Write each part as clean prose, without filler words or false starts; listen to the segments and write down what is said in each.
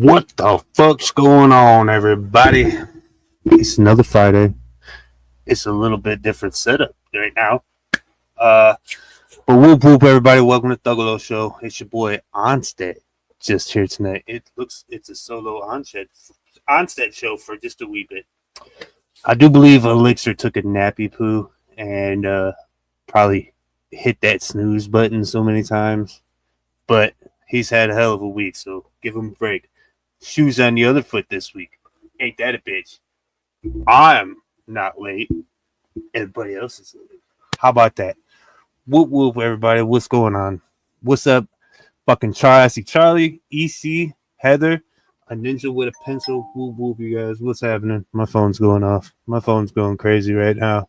What the fuck's going on, everybody? It's another Friday. It's a little bit different setup right now. But whoop whoop, everybody. Welcome to Juggalo Show. It's your boy Onstead just here tonight. It's a solo Onstead show for just a wee bit. I do believe Elixir took a nappy poo and probably hit that snooze button so many times. But he's had a hell of a week, so give him a break. Shoes on the other foot this week. Ain't that a bitch? I'm not late. Everybody else is late. How about that? Whoop whoop, everybody. What's going on? What's up? Fucking Charlie, EC, Heather, a ninja with a pencil. Whoop whoop, you guys. What's happening? My phone's going off. My phone's going crazy right now.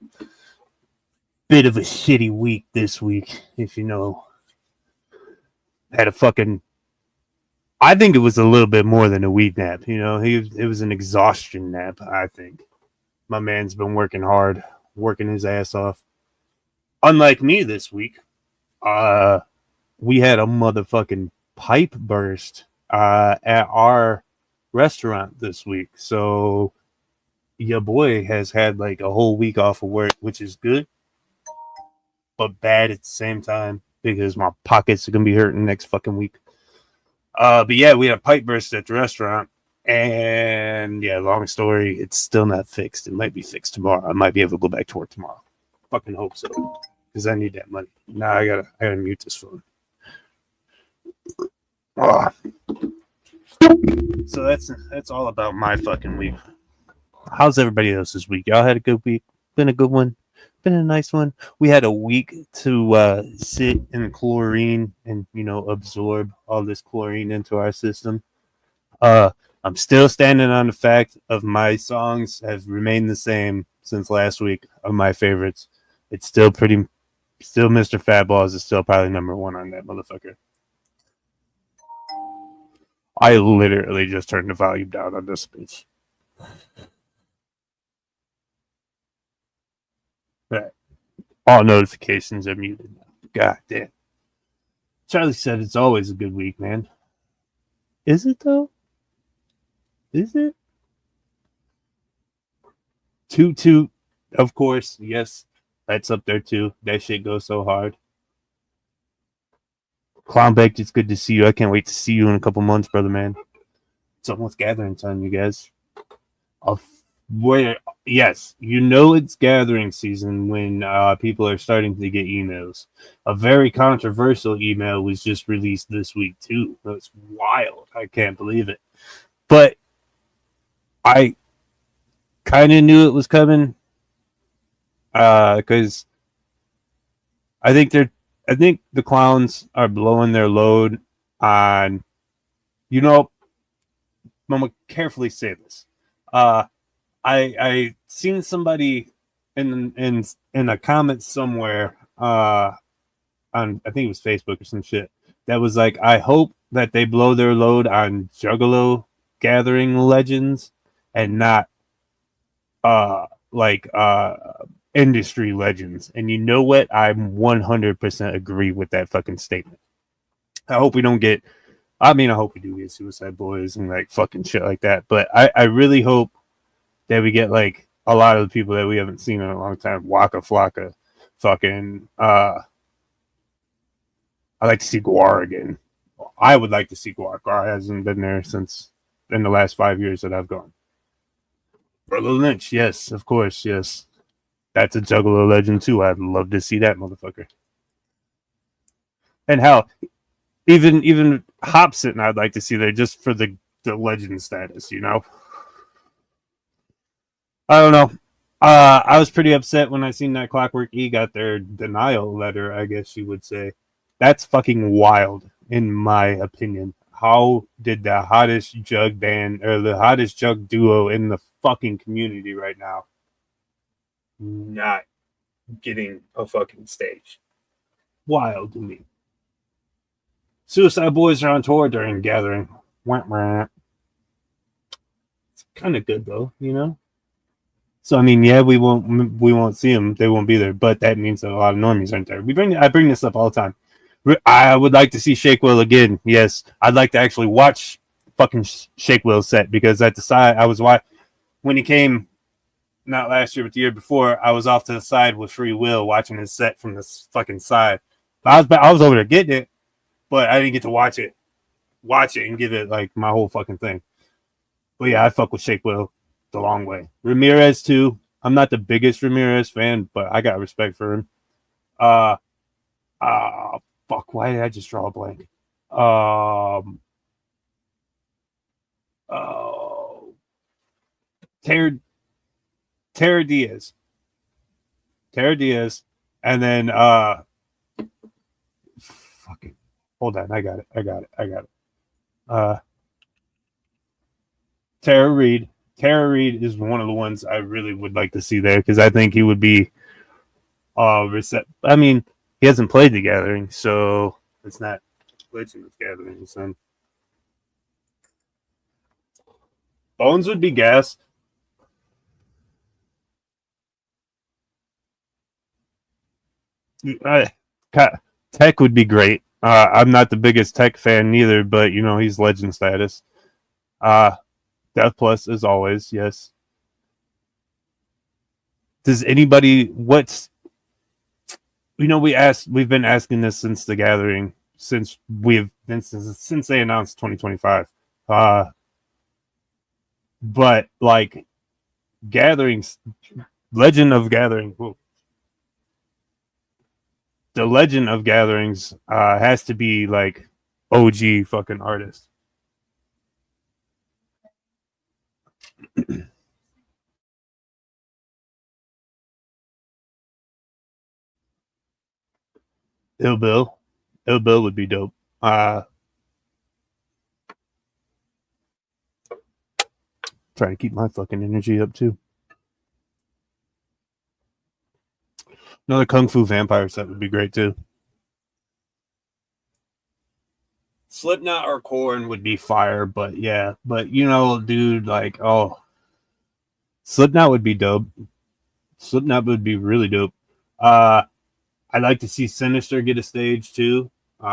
Bit of a shitty week this week, if you know. Had a fucking... I think it was a little bit more than a weed nap. You know, it was an exhaustion nap, I think. My man's been working hard, working his ass off. Unlike me this week, we had a motherfucking pipe burst at our restaurant this week. So your boy has had like a whole week off of work, which is good, but bad at the same time because my pockets are going to be hurting next fucking week. But yeah, we had a pipe burst at the restaurant, and yeah, long story, it's still not fixed. It might be fixed tomorrow. I might be able to go back to work tomorrow. Fucking hope so, because I need that money. Now I gotta mute this phone. Oh. So that's all about my fucking week. How's everybody else's week? Y'all had a good week? Been a good one? Been a nice one. We had a week to sit in chlorine and, you know, absorb all this chlorine into our system. I'm still standing on the fact of my songs have remained the same since last week of my favorites. It's still Mr. Fat Balls is still probably number one on that motherfucker. I literally just turned the volume down on this bitch. Right. All notifications are muted now. God damn. Charlie said it's always a good week, man. Is it though? Is it? Toot toot, of course. Yes, that's up there too. That shit goes so hard. Clownbeck, it's good to see you. I can't wait to see you in a couple months, brother, man. It's almost gathering time, you guys. Yes, you know it's gathering season when people are starting to get emails. A very controversial email was just released this week too. It's wild. I can't believe it. But I kind of knew it was coming because I think the clowns are blowing their load on. You know, I'm gonna carefully say this. I seen somebody in a comment somewhere on, I think it was Facebook or some shit, that was like, I hope that they blow their load on Juggalo gathering legends and not industry legends. And you know what? I 100% agree with that fucking statement. I hope we don't get, I hope we do get Suicide Boys and like fucking shit like that, but I really hope that we get like a lot of the people that we haven't seen in a long time. Waka Flocka, fucking. I like to see Guar again. I would like to see Guar. Guar hasn't been there since in the last 5 years that I've gone. Brother Lynch, yes, of course, yes. That's a Juggalo legend too. I'd love to see that motherfucker. And hell, even Hopsitting, I'd like to see there just for the legend status, you know. I don't know. I was pretty upset when I seen that Clockwork E got their denial letter, I guess you would say. That's fucking wild, in my opinion. How did the hottest jug band, or the hottest jug duo in the fucking community right now, not getting a fucking stage? Wild to me. Suicide Boys are on tour during Gathering. It's kind of good, though, you know? So yeah, we won't see them. They won't be there. But that means that a lot of normies aren't there. I bring this up all the time. I would like to see Shake Will again. Yes, I'd like to actually watch fucking Shake Will set, because at the side I was when he came, not last year but the year before, I was off to the side with Free Will watching his set from this fucking side. I was over there getting it, but I didn't get to watch it and give it like my whole fucking thing. But yeah, I fuck with Shake Will the long way. Ramirez too. I'm not the biggest Ramirez fan, but I got respect for him. Uh Fuck, why did I just draw a blank? Oh, Terra Diaz. Terra Diaz. And then fucking hold on, I got it. Tara Reid. Tara Reid is one of the ones I really would like to see there, because I think he would be I mean, he hasn't played the Gathering, so it's not Legend of Gathering. So Bones would be gas. Tech would be great. I'm not the biggest Tech fan neither, but you know, he's legend status. Death Plus as always, yes. Does anybody we've been asking this since the Gathering, since they announced 2025. But like Gatherings, Legend of Gathering, the Legend of Gatherings has to be like OG fucking artist. Ill Bill would be dope. Trying to keep my fucking energy up too. Another Kung Fu Vampire set would be great too. Slipknot or Korn would be fire, but yeah, but you know, dude, like, Slipknot would be dope. Slipknot would be really dope. I'd like to see Sinister get a stage too,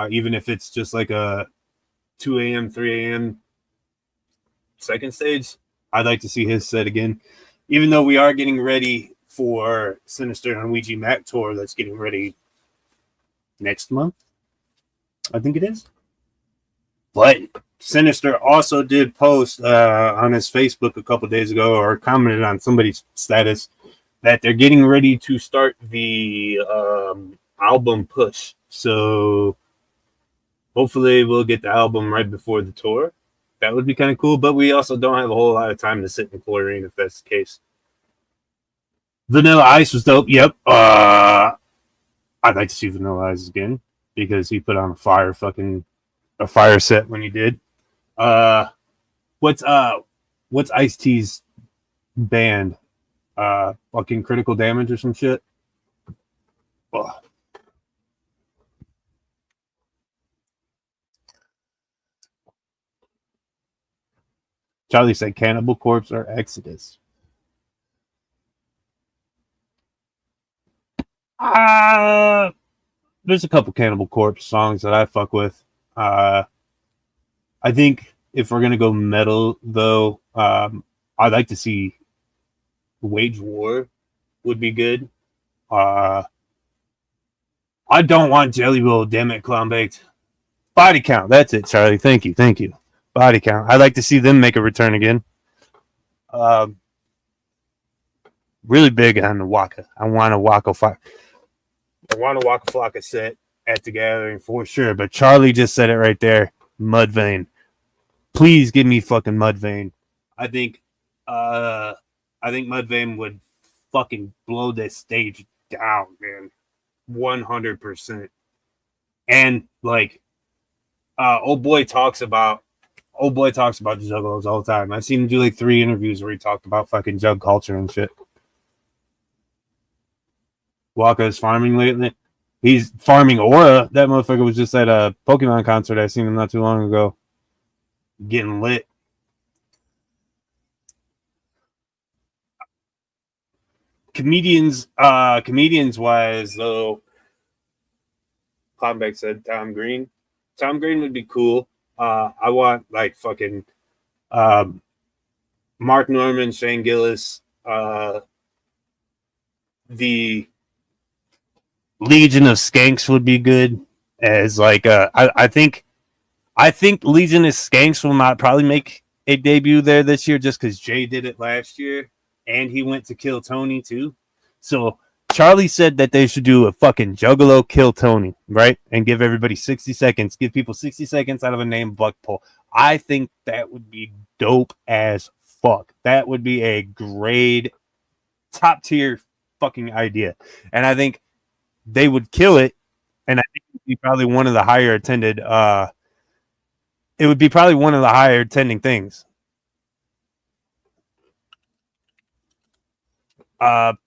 even if it's just like a 2 a.m., 3 a.m. second stage. I'd like to see his set again, even though we are getting ready for Sinister and Ouija Mac tour that's getting ready next month. I think it is. But Sinister also did post on his Facebook a couple days ago, or commented on somebody's status, that they're getting ready to start the album push. So hopefully we'll get the album right before the tour. That would be kind of cool, but we also don't have a whole lot of time to sit in the chlorine if that's the case. Vanilla Ice was dope. Yep. I'd like to see Vanilla Ice again, because he put on a fire set when he did. What's Ice-T's band? Fucking Critical Damage or some shit. Ugh. Charlie said Cannibal Corpse or Exodus. There's a couple Cannibal Corpse songs that I fuck with. I think if we're gonna go metal though, I'd like to see Wage War would be good. I don't want Jelly Roll, damn it, Clown Baked. Body Count, that's it, Charlie. Thank you. Body Count. I'd like to see them make a return again. Really big on the Waka. I want a Waka Flocka set at the Gathering for sure. But Charlie just said it right there. Mudvayne. Please give me fucking Mudvayne. I think Mudvayne would fucking blow this stage down, man. 100%. And like old boy talks about juggalos all the time. I've seen him do like 3 interviews where he talked about fucking jug culture and shit. Waka is farming lately. He's farming Aura. That motherfucker was just at a Pokemon concert. I seen him not too long ago. Getting lit. Comedians wise though, Cloudback said Tom Green. Tom Green would be cool. I want like fucking um, Mark Norman, Shane Gillis, the Legion of Skanks would be good. As like I think Legion of Skanks will not probably make a debut there this year just because Jay did it last year and he went to kill Tony too. So Charlie said that they should do a fucking Juggalo kill Tony, right? And give everybody 60 seconds. Give people 60 seconds out of a name buck pull. I think that would be dope as fuck. That would be a grade top tier fucking idea. And I think they would kill it. And I think it would be probably one of the higher attended it would be probably one of the higher attending things. Cheech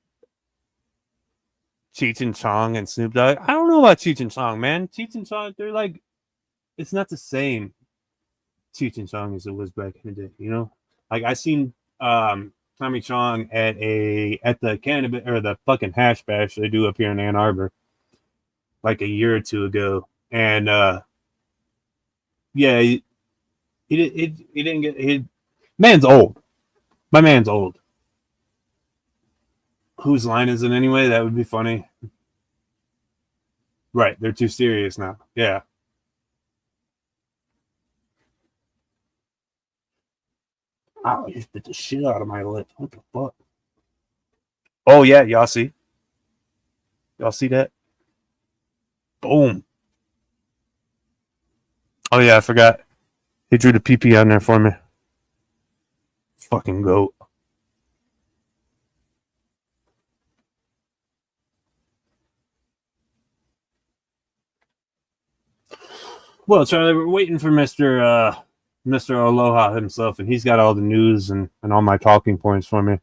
and Chong and Snoop Dogg. I don't know about Cheech and Chong, man. Cheech and Chong, they're like, it's not the same Cheech and Chong as it was back in the day, you know? Like I seen Tommy Chong at the cannabis or the fucking hash bash they do up here in Ann Arbor like a year or two ago. And yeah, he didn't get man's old. My man's old. Whose line is it anyway? That would be funny. Right, they're too serious now. Yeah. Ow, I just bit the shit out of my lip. What the fuck? Oh yeah, y'all see? Y'all see that? Boom. Oh yeah, I forgot. He drew the PP on there for me. Fucking goat. Well, Charlie, we're waiting for Mr. Aloha himself, and he's got all the news and all my talking points for me.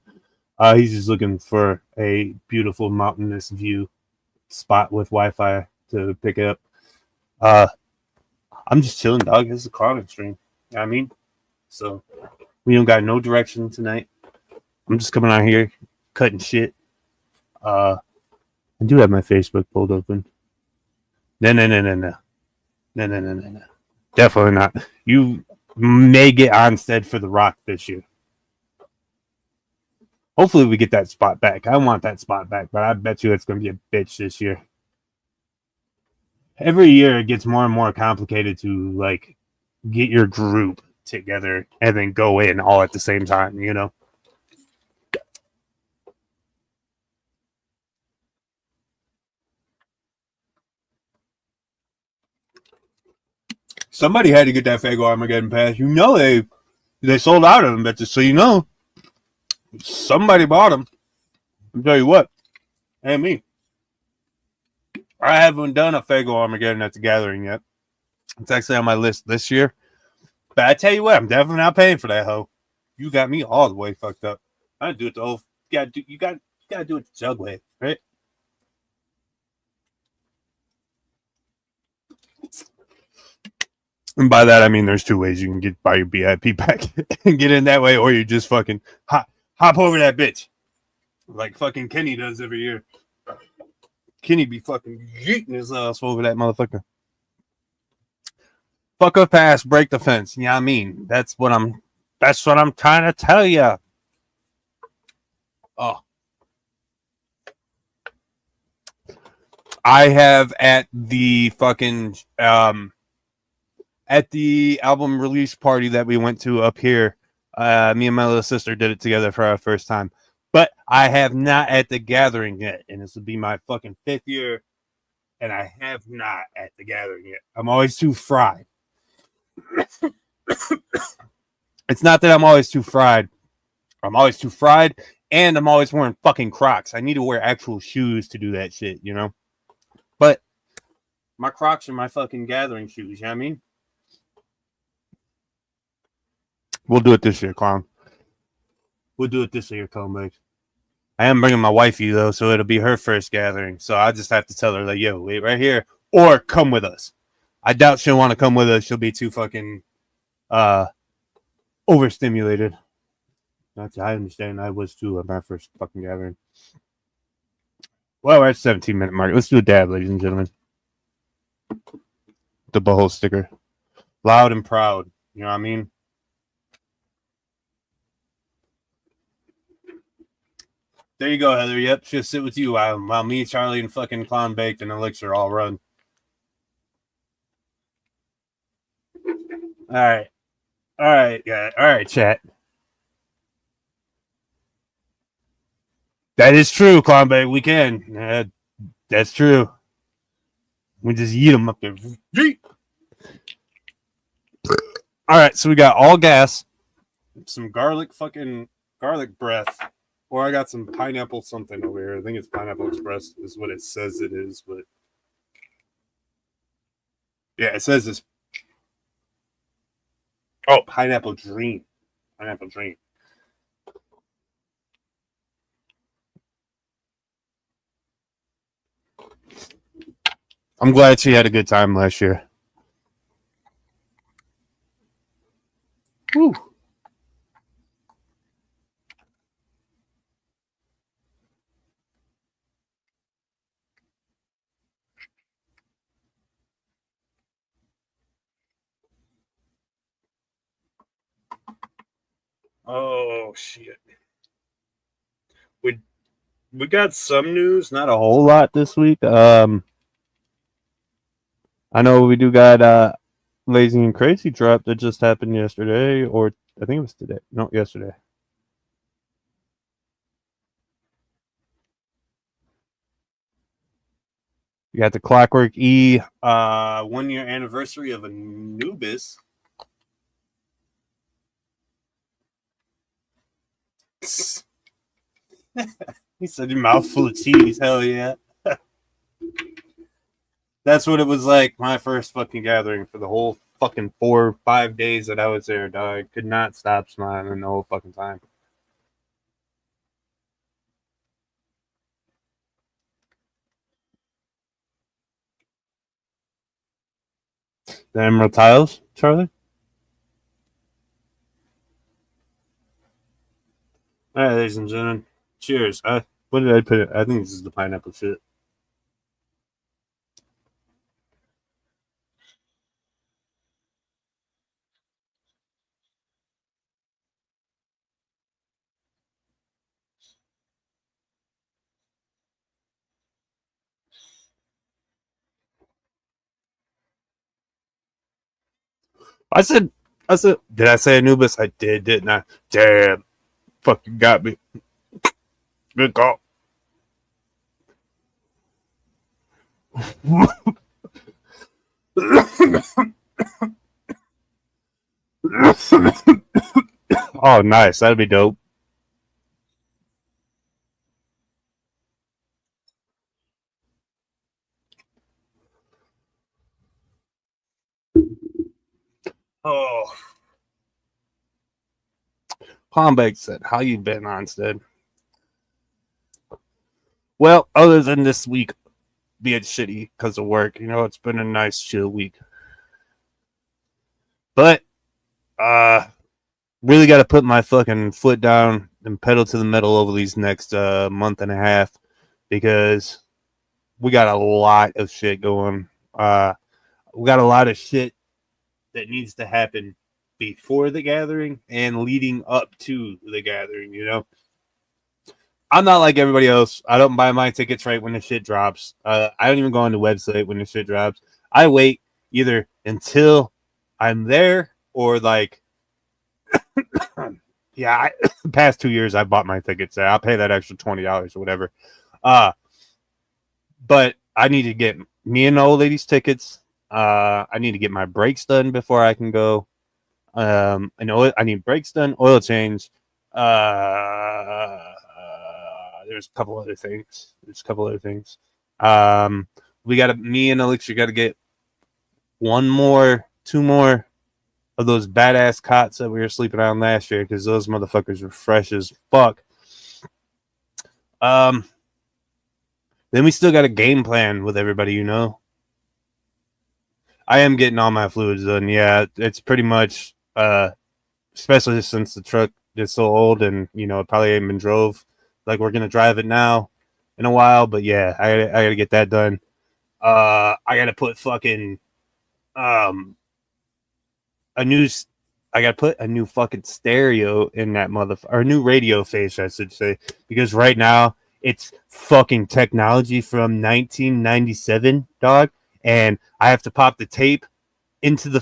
He's just looking for a beautiful mountainous view spot with Wi-Fi to pick up. I'm just chilling, dog. This is a carving stream. You know what I mean? So we don't got no direction tonight. I'm just coming out here cutting shit. I do have my Facebook pulled open. No. Definitely not. You may get Onstead for the Rock this year. Hopefully we get that spot back. I want that spot back, but I bet you it's going to be a bitch this year. Every year it gets more and more complicated to like get your group together and then go in all at the same time, you know? Somebody had to get that Fago Armageddon pass. You know they sold out of them, but just so you know, somebody bought them. I'll tell you what, and me. I haven't done a Fago Armageddon at the Gathering yet. It's actually on my list this year. But I tell you what, I'm definitely not paying for that hoe. You got me all the way fucked up. I do it the whole. You gotta do it the jug way, right? And by that I mean there's two ways you can buy your BIP pack and get in that way, or you just fucking hop over that bitch, like fucking Kenny does every year. Kenny be fucking yeeting his ass over that motherfucker. Fuck a pass, break the fence. Yeah, I mean that's what I'm trying to tell you. Oh, I have at the fucking at the album release party that we went to up here. Me and my little sister did it together for our first time. But I have not at the Gathering yet, and this will be my fucking 5th year, and I have not at the Gathering yet. I'm always too fried. It's not that I'm always too fried. I'm always too fried, and I'm always wearing fucking Crocs. I need to wear actual shoes to do that shit, you know? But my Crocs are my fucking Gathering shoes, you know what I mean? We'll do it this year, clown. We'll do it this year, Comeback. I am bringing my wifey, though, so it'll be her first Gathering. So I just have to tell her, like, yo, wait right here, or come with us. I doubt she'll want to come with us. She'll be too fucking overstimulated. I understand. I was too at my first fucking Gathering. Well, we're at 17-minute mark. Let's do a dab, ladies and gentlemen. The butthole sticker. loud and proud. You know what I mean? There you go, Heather. Yep, she'll sit with you while me, Charlie, and fucking Clown Baked and Elixir all run. All right. All right, yeah. All right, chat. That is true, Clown Baked. We can. That's true. We just eat them up there. All right, so we got all gas, some garlic breath, or I got some pineapple something over here. I think it's Pineapple Express is what it says it is, but yeah, it says this. Oh, Pineapple Dream. Pineapple Dream. I'm glad she had a good time last year. Woo. Oh shit. We we got some news, not a whole lot this week. I know we do got Lazy and Crazy drop that just happened yesterday, or I think it was today. No, yesterday. You got the Clockwork E 1 year anniversary of Anubis. He said your mouth full of cheese. Hell yeah. That's what it was like my first fucking gathering for the whole fucking 4 or 5 days that I was there, dog. I could not stop smiling the whole fucking time. The Emerald Tiles, Charlie? All right, ladies and gentlemen. Cheers. What did I put it? I think this is the pineapple shit. I said, did I say Anubis? I did, didn't I? Damn. Fucking got me. Good call. Oh, nice. That'd be dope. Oh. Palmbake said, how you been, Onstead? Well, other than this week being shitty because of work, it's been a nice chill week. But really got to put my fucking foot down and pedal to the metal over these next month and a half because we got a lot of shit going. We got a lot of shit that needs to happen before the gathering and leading up to the gathering. I'm not like everybody else. I don't buy my tickets right when the shit drops. I don't even go on the website when the shit drops. I wait either until I'm there or like yeah, the past 2 years I bought my tickets there. I'll pay that extra $20 or whatever. But I need to get me and the old lady's tickets. I need to get my brakes done before I can go. I need brakes done, oil change. There's a couple other things. Me and Elixir got to get two more of those badass cots that we were sleeping on last year because those motherfuckers were fresh as fuck. Then we still got a game plan with everybody. I am getting all my fluids done. Yeah, it's pretty much, especially since the truck is so old and it probably ain't been drove. Like we're gonna drive it now in a while, but yeah, I gotta get that done. I gotta put fucking a new. I gotta put a new fucking stereo in that motherfucker, or a new radio face, I should say, because right now it's fucking technology from 1997, dog, and I have to pop the tape into the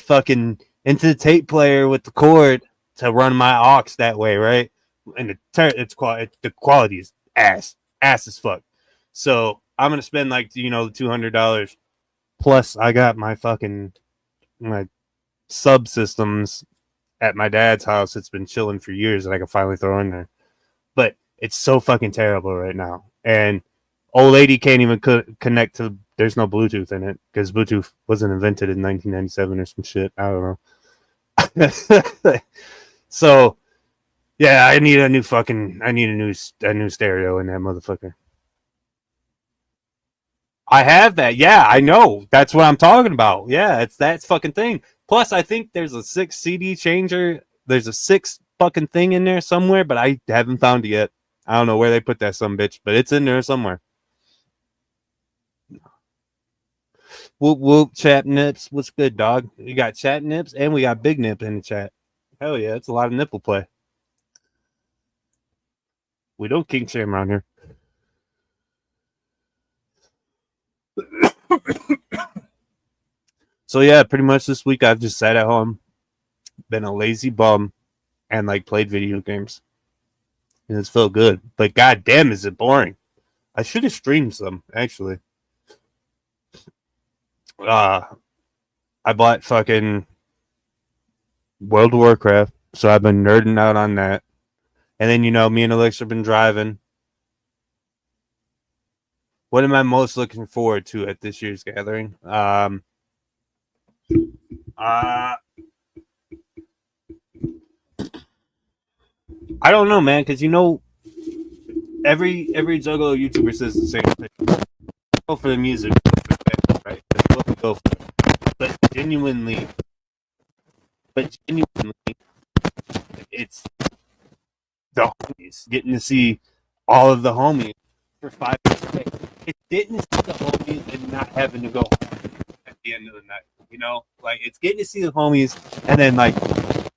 tape player with the cord to run my aux that way, right? And the quality is ass as fuck. So I'm gonna spend like $200 plus. I got my subsystems at my dad's house. It's been chilling for years, and I can finally throw in there. But it's so fucking terrible right now, and old lady can't even connect to. There's no Bluetooth in it because Bluetooth wasn't invented in 1997 or some shit. I don't know. So yeah, I need a new stereo in that motherfucker. I have that. Yeah, I know. That's what I'm talking about. Yeah, it's that fucking thing. Plus, I think there's a 6 CD changer. There's a 6 fucking thing in there somewhere, but I haven't found it yet. I don't know where they put that some bitch, but it's in there somewhere. Whoop whoop, chat nips. What's good, dog? We got chat nips and we got big nip in the chat. Hell yeah, it's a lot of nipple play. We don't kink shame around here. So yeah, pretty much this week I've just sat at home, been a lazy bum, and like played video games. And it's felt good. But goddamn, is it boring. I should have streamed some, actually. I bought fucking World of Warcraft, so I've been nerding out on that. And then me and Alexa have been driving. What am I most looking forward to at this year's gathering? I don't know, man, because every Juggalo YouTuber says the same thing. Go for the music, right? That's what we go for. But genuinely, it's the homies. Getting to see all of the homies for 5 years. It's getting to see the homies and not having to go home at the end of the night. Like it's getting to see the homies and then like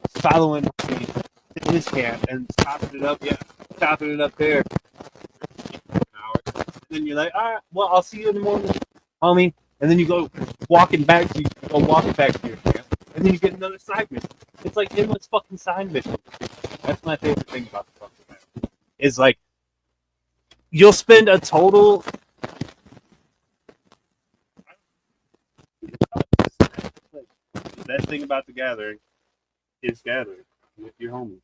following homies to this camp and chopping it up there. And then you're like, all right, well, I'll see you in the morning, homie. And then you go walking back to your camp, and then you get another side mission. It's like endless fucking side mission. That's my favorite thing about the fucking camp. Is like you'll spend a total. The best thing about the gathering is gathering with your homies.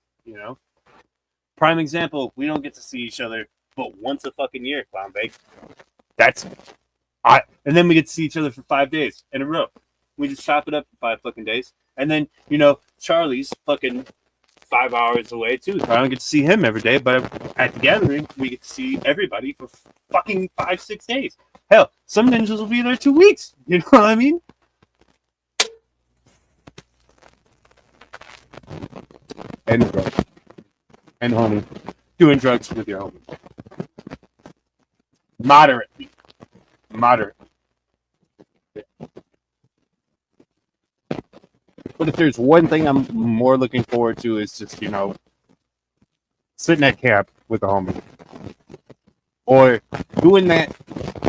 Prime example: we don't get to see each other but once a fucking year, Clown Bake. And then we get to see each other for 5 days in a row. We just chop it up for 5 fucking days. And then, Charlie's fucking 5 hours away too. So I don't get to see him every day, but at the gathering, we get to see everybody for fucking 5-6 days. Hell, some ninjas will be there 2 weeks. You know what I mean? And drugs. And homie. Doing drugs with your homie. Moderately. Yeah. But if there's one thing I'm more looking forward to is just, sitting at camp with a homie. Or doing that,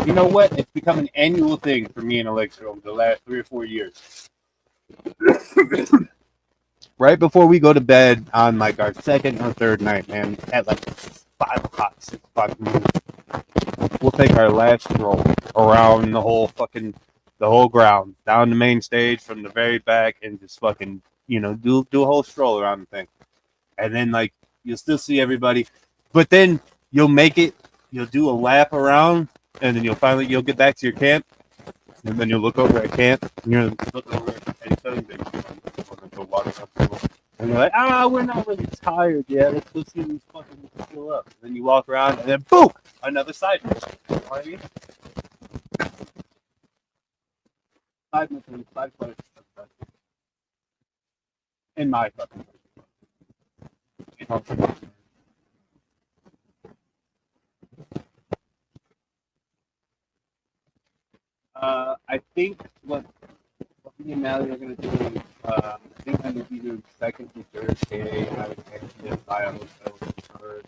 you know what? It's become an annual thing for me and Alexa over the last 3 or 4 years. Right before we go to bed on like our second or third night, man, at like 5 o'clock, 6 o'clock, we'll take our last stroll around the whole ground, down the main stage from the very back, and just fucking, do a whole stroll around the thing. And then like you'll still see everybody, but then you'll do a lap around, and then you'll get back to your camp, and then you'll look over at camp, and you're looking over at each other, and you're like, we're not really tired yet. Let's get these fucking chill up. And then you walk around, and then boom, another side mission. You know what I mean? Side mission, side quest. In my fucking I think what me and Mally are gonna do think I'm either second to Thursday. I would actually buy a hotel or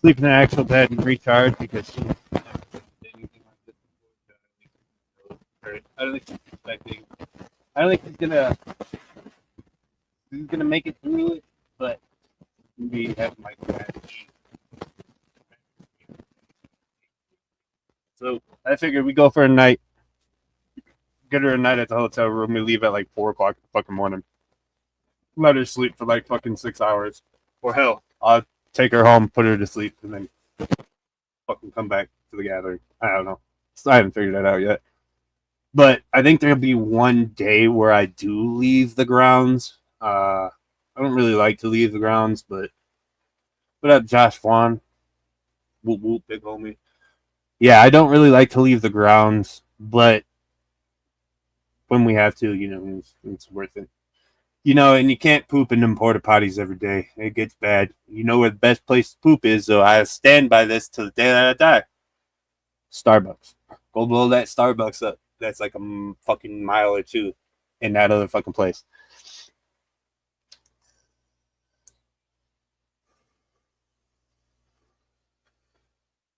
sleep in an actual bed and recharge because she's never did anything like this before. I don't think she's expecting. I don't think she's gonna make it through it, but we have like that. So I figured we go for a night, get her a night at the hotel room. We leave at like 4 o'clock in the fucking morning. Let her sleep for like fucking 6 hours, or hell, I'll take her home, put her to sleep, and then fucking come back to the gathering. I don't know. So I haven't figured that out yet. But I think there'll be one day where I do leave the grounds. I don't really like to leave the grounds, but what up, Josh Vaughn? Whoop whoop, big homie. Yeah, I don't really like to leave the grounds, but when we have to, it's worth it. And you can't poop in them porta potties every day. It gets bad. You know where the best place to poop is, so I stand by this till the day that I die. Starbucks. Go blow that Starbucks up. That's like a fucking mile or two in that other fucking place.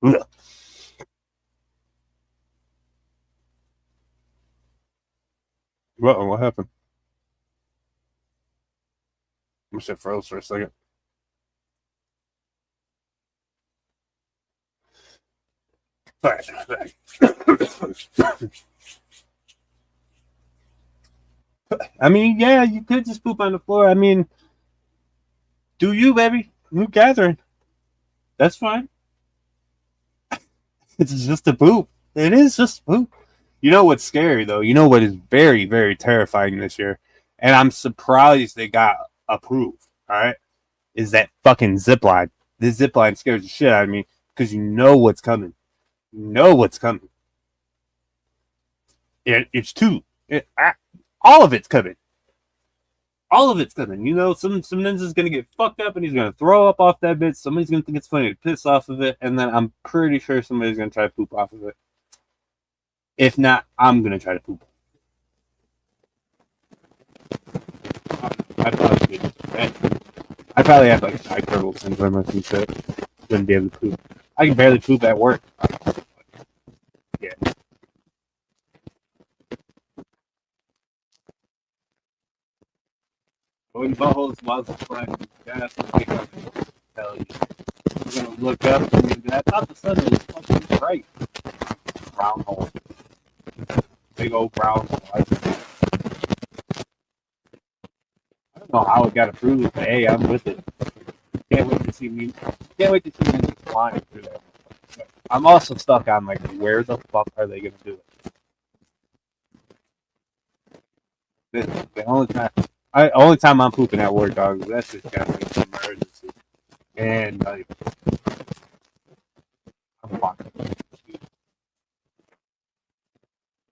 Ugh. What happened? My shit froze for a second. Alright. I mean, yeah, you could just poop on the floor. I mean, do you, baby? We're gathering. That's fine. It's just a poop. It is just a poop. You know what's scary, though? You know what is very, very terrifying this year? And I'm surprised they got approved, all right? Is that fucking zip line. This zip line scares the shit out of me because you know what's coming. You know what's coming. It's two. All of it's coming. All of it's coming. Some ninja's gonna get fucked up and he's gonna throw up off that bit. Somebody's gonna think it's funny to piss off of it, and then I'm pretty sure somebody's gonna try to poop off of it. If not, I'm gonna try to poop. I probably have like high turtle syndrome or some shit. Wouldn't be able to poop. I can barely poop at work. Yeah. When buttholes was friend, that's what we got to tell you. We're gonna look up and I thought the sun was fucking bright. Brown hole. Big old brown hole. I don't know how it got approved, but hey, I'm with it. Can't wait to see me flying through there. I'm also stuck on like where the fuck are they gonna do it? The only time I'm pooping at work, dog, that's just gotta be an emergency. And like I'm fucking.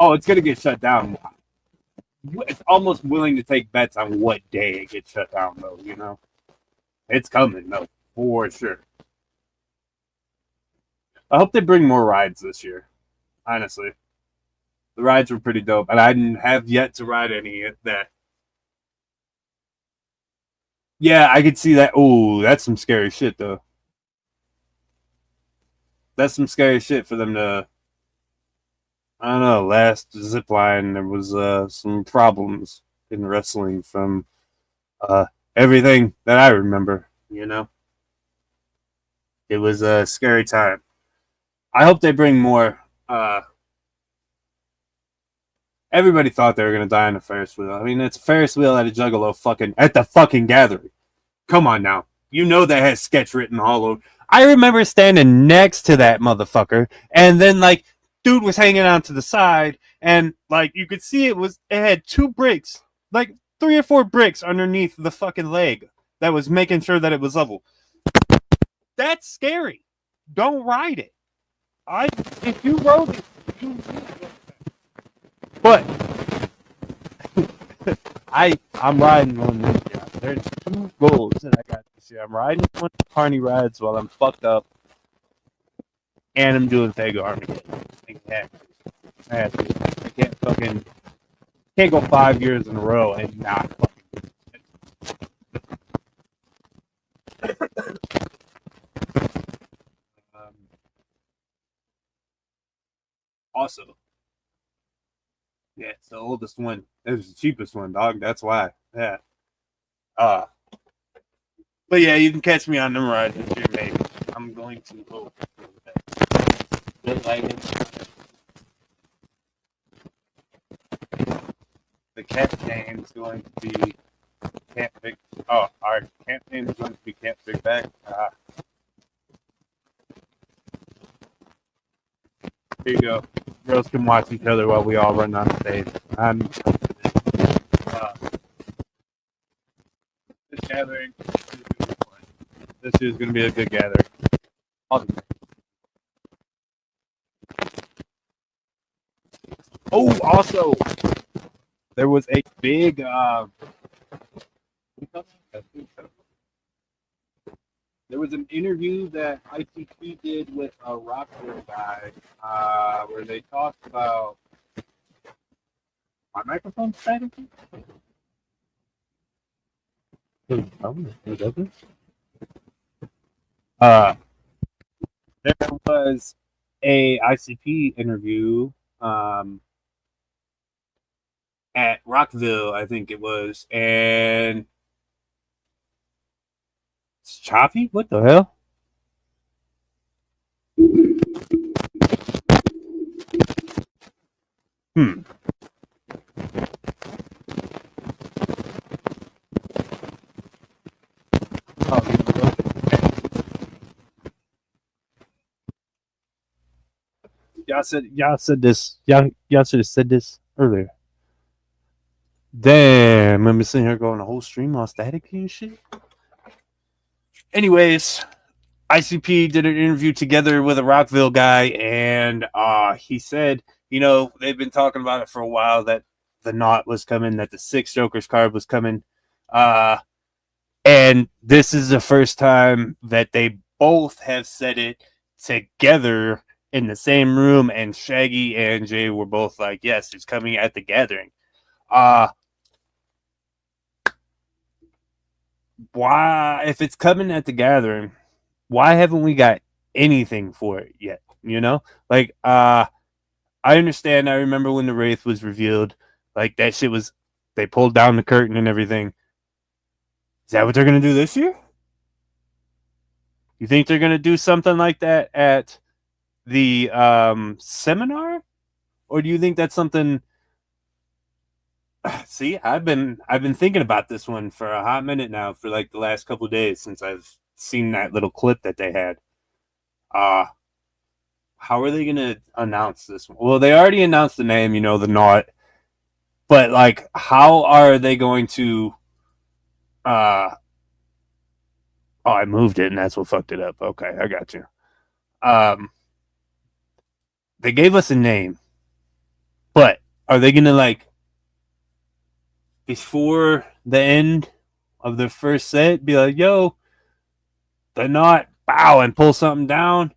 Oh, it's gonna get shut down. It's almost willing to take bets on what day it gets shut down, though. It's coming, though, for sure. I hope they bring more rides this year. Honestly, the rides were pretty dope, and I didn't have yet to ride any of that. Yeah, I could see that. Oh, that's some scary shit, though. That's some scary shit for them to. I don't know. Last zip line, there was some problems in wrestling from everything that I remember. It was a scary time. I hope they bring more. Everybody thought they were gonna die on a Ferris wheel. I mean, it's a Ferris wheel at a Juggalo at the fucking gathering. Come on now. You know that has sketch written all over. I remember standing next to that motherfucker, and then like dude was hanging on to the side, and like you could see it had 2 bricks, like 3 or 4 bricks underneath the fucking leg that was making sure that it was level. That's scary. Don't ride it. If you rode it, but I'm riding on this. Yeah, there's 2 goals that I got this year. I'm riding one of the carny rides while I'm fucked up, and I'm doing Fago Armageddon. I can't fucking. Can't go 5 years in a row and not um, also, yeah, it's the oldest one. It was the cheapest one, dog. That's why. Yeah. Uh but yeah, you can catch me on them rides this year, maybe. I'm going to hope that the cat name is going to be Camp Big. Oh, our camp name is going to be Camp Big Bag. Here you go. Girls can watch each other while we all run on stage. I'm this gathering. This is going to be a good gathering. Oh, also, there was a big. There was an interview that ICP did with a Rockville guy where they talked about. My microphone's static? Uh, there was a ICP interview at Rockville, I think it was, and it's choppy. What the hell? Hmm. Oh, y'all said this. Y'all should have said this earlier. Damn, I'm sitting here going the whole stream all static and shit. Anyways, ICP did an interview together with a Rockville guy, and he said, they've been talking about it for a while that the knot was coming, that the six Jokers card was coming, and this is the first time that they both have said it together in the same room, and Shaggy and Jay were both like, yes, it's coming at the gathering. Why, if it's coming at the gathering, why haven't we got anything for it yet? Like, I understand. I remember when the Wraith was revealed, like that shit was, they pulled down the curtain and everything. Is that what they're gonna do this year? You think they're gonna do something like that at the seminar, or do you think that's something? See, I've been thinking about this one for a hot minute now, for like the last couple of days since I've seen that little clip that they had. How are they gonna announce this one? Well, they already announced the name, the Knot, but like, how are they going to? Oh, I moved it, and that's what fucked it up. Okay, I got you. Um, they gave us a name, but are they gonna, like, before the end of the first set be like, "Yo, the Knot," bow, and pull something down,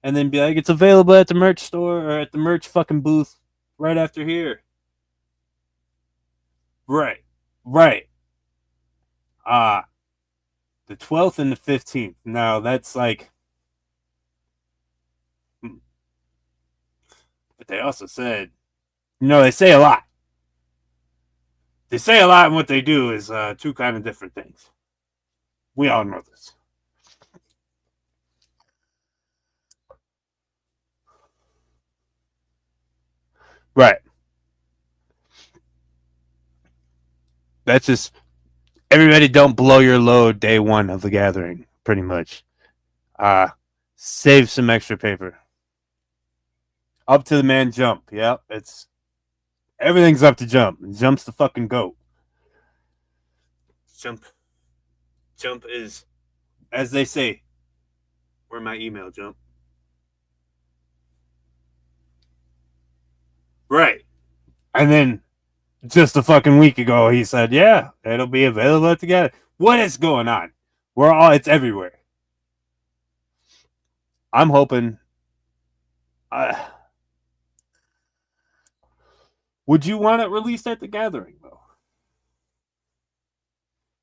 and then be like, "It's available at the merch store or at the merch fucking booth right after here." Right, right. Uh the 12th and the 15th. Now that's like, but they also said, they say a lot. They say a lot, and what they do is two kind of different things. We all know this. Right. That's just, everybody don't blow your load day one of the gathering, pretty much. Save some extra paper. Up to the man jump. Yep, it's everything's up to jump. Jump's the fucking goat. Jump Jump is, as they say, where my email, Jump. Right. And then just a fucking week ago, he said, "Yeah, it'll be available together." What is going on? It's everywhere. I'm hoping. Uh, Would you want it released at the gathering though?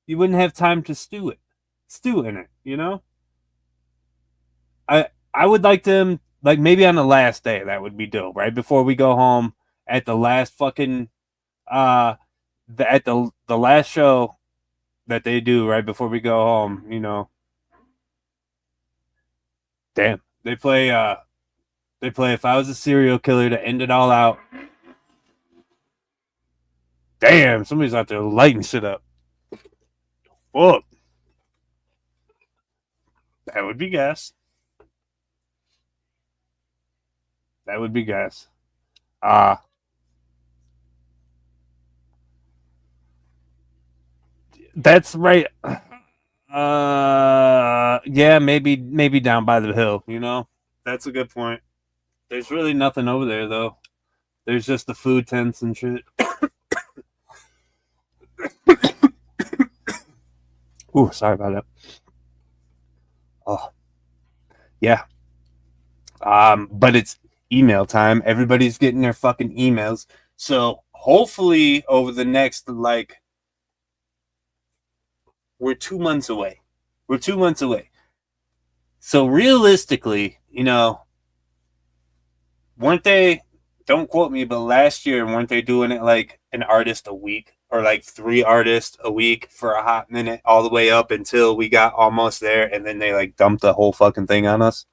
You wouldn't have time to stew in it. You know, I would like them like maybe on the last day. That would be dope. Right before we go home at the last fucking uh at the last show that they do right before we go home. You know, damn, they play If I Was a Serial Killer to end it all out. Damn, somebody's out there lighting shit up. Fuck. That would be gas. That would be gas. Uh that's right. Yeah, maybe down by the hill, you know? That's a good point. There's really nothing over there though. There's just the food tents and shit. Ooh, sorry about that. Oh, yeah. But it's email time. Everybody's getting their fucking emails. So hopefully over the next like we're 2 months away. We're 2 months away. So realistically, you know, weren't they? Don't quote me, but last year weren't they doing it like an artist a week or like 3 artists a week for a hot minute, all the way up until we got almost there, and then they like dumped the whole fucking thing on us.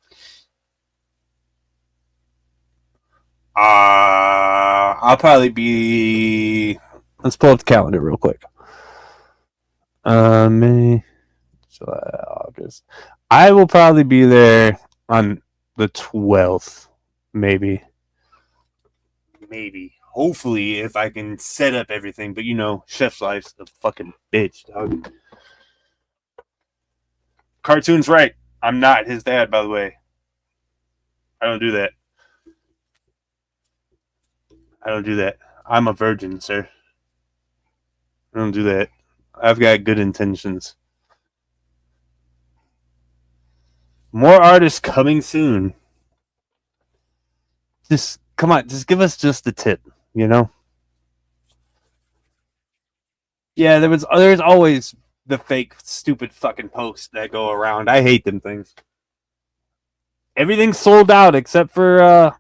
I'll probably be. Let's pull up the calendar real quick. May, July, August. I will probably be there on the 12th, maybe. Maybe. Hopefully, if I can set up everything. But you know, chef's life's a fucking bitch, dog. Cartoon's right. I'm not his dad, by the way. I don't do that. I don't do that. I'm a virgin, sir. I don't do that. I've got good intentions. More artists coming soon. Just come on, just give us just the tip, you know? Yeah, there's always the fake stupid fucking posts that go around. I hate them things. Everything's sold out except for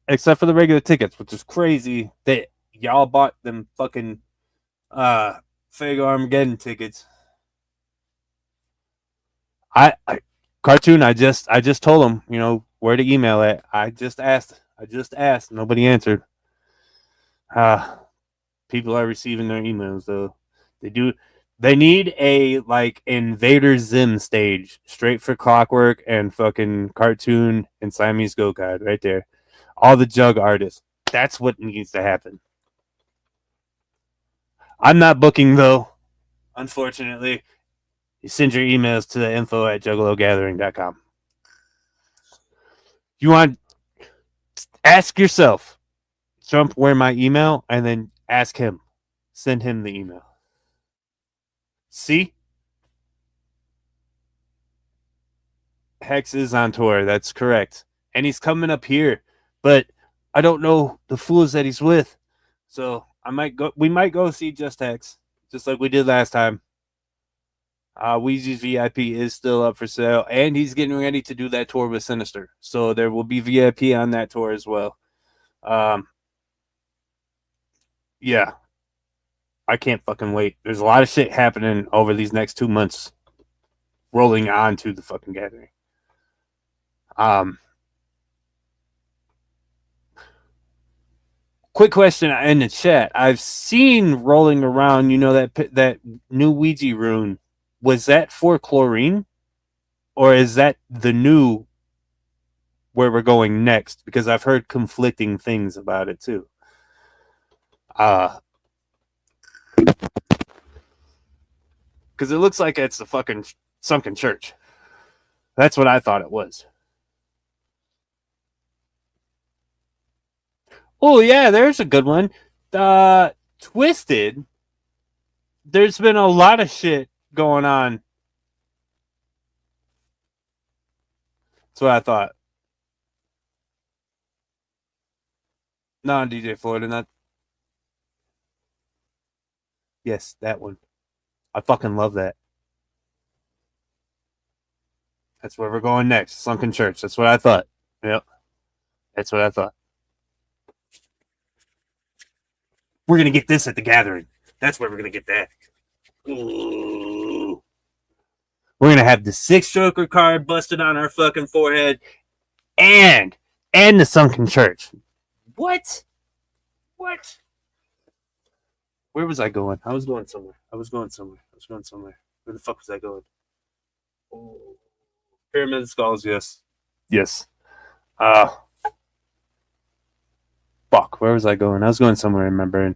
the regular tickets, which is crazy that y'all bought them fucking uh Fake Armageddon tickets. I cartoon. I just told them, you know, where to email it. I just asked. Nobody answered. Uh People are receiving their emails though. They do. They need a like Invader Zim stage, straight for Clockwork and fucking Cartoon and Siamese Go God right there. All the Jug artists. That's what needs to happen. I'm not booking though, unfortunately. You send your emails to the info at juggalogathering.com. You want ask yourself, jump where my email and then ask him. Send him the email. See? Hex is on tour. That's correct. And he's coming up here. But I don't know the fools that he's with. So we might go see Just Hex, just like we did last time. Weezy's VIP is still up for sale, and he's getting ready to do that tour with Sinister. So there will be VIP on that tour as well. Yeah, I can't fucking wait. There's a lot of shit happening over these next 2 months, rolling on to the fucking gathering. Quick question in the chat. I've seen rolling around, you know, that new Ouija rune. Was that for chlorine? Or is that the new where we're going next? Because I've heard conflicting things about it too. Because it looks like it's the fucking sunken church. That's what I thought it was. Oh yeah, there's a good one. Twisted. There's been a lot of shit going on. That's what I thought. No, DJ Floyd and that. Yes, that one. I fucking love that. That's where we're going next. Sunken Church. That's what I thought. Yep. That's what I thought. We're gonna get this at the gathering. That's where we're gonna get that. Ooh. We're gonna have the six Joker card busted on our fucking forehead, and the Sunken Church. What? What? Where was I going? I was going somewhere. Where the fuck was I going? Oh. Pyramid Skulls. Yes. Yes. Uh Fuck. Where was I going? I was going somewhere in my brain.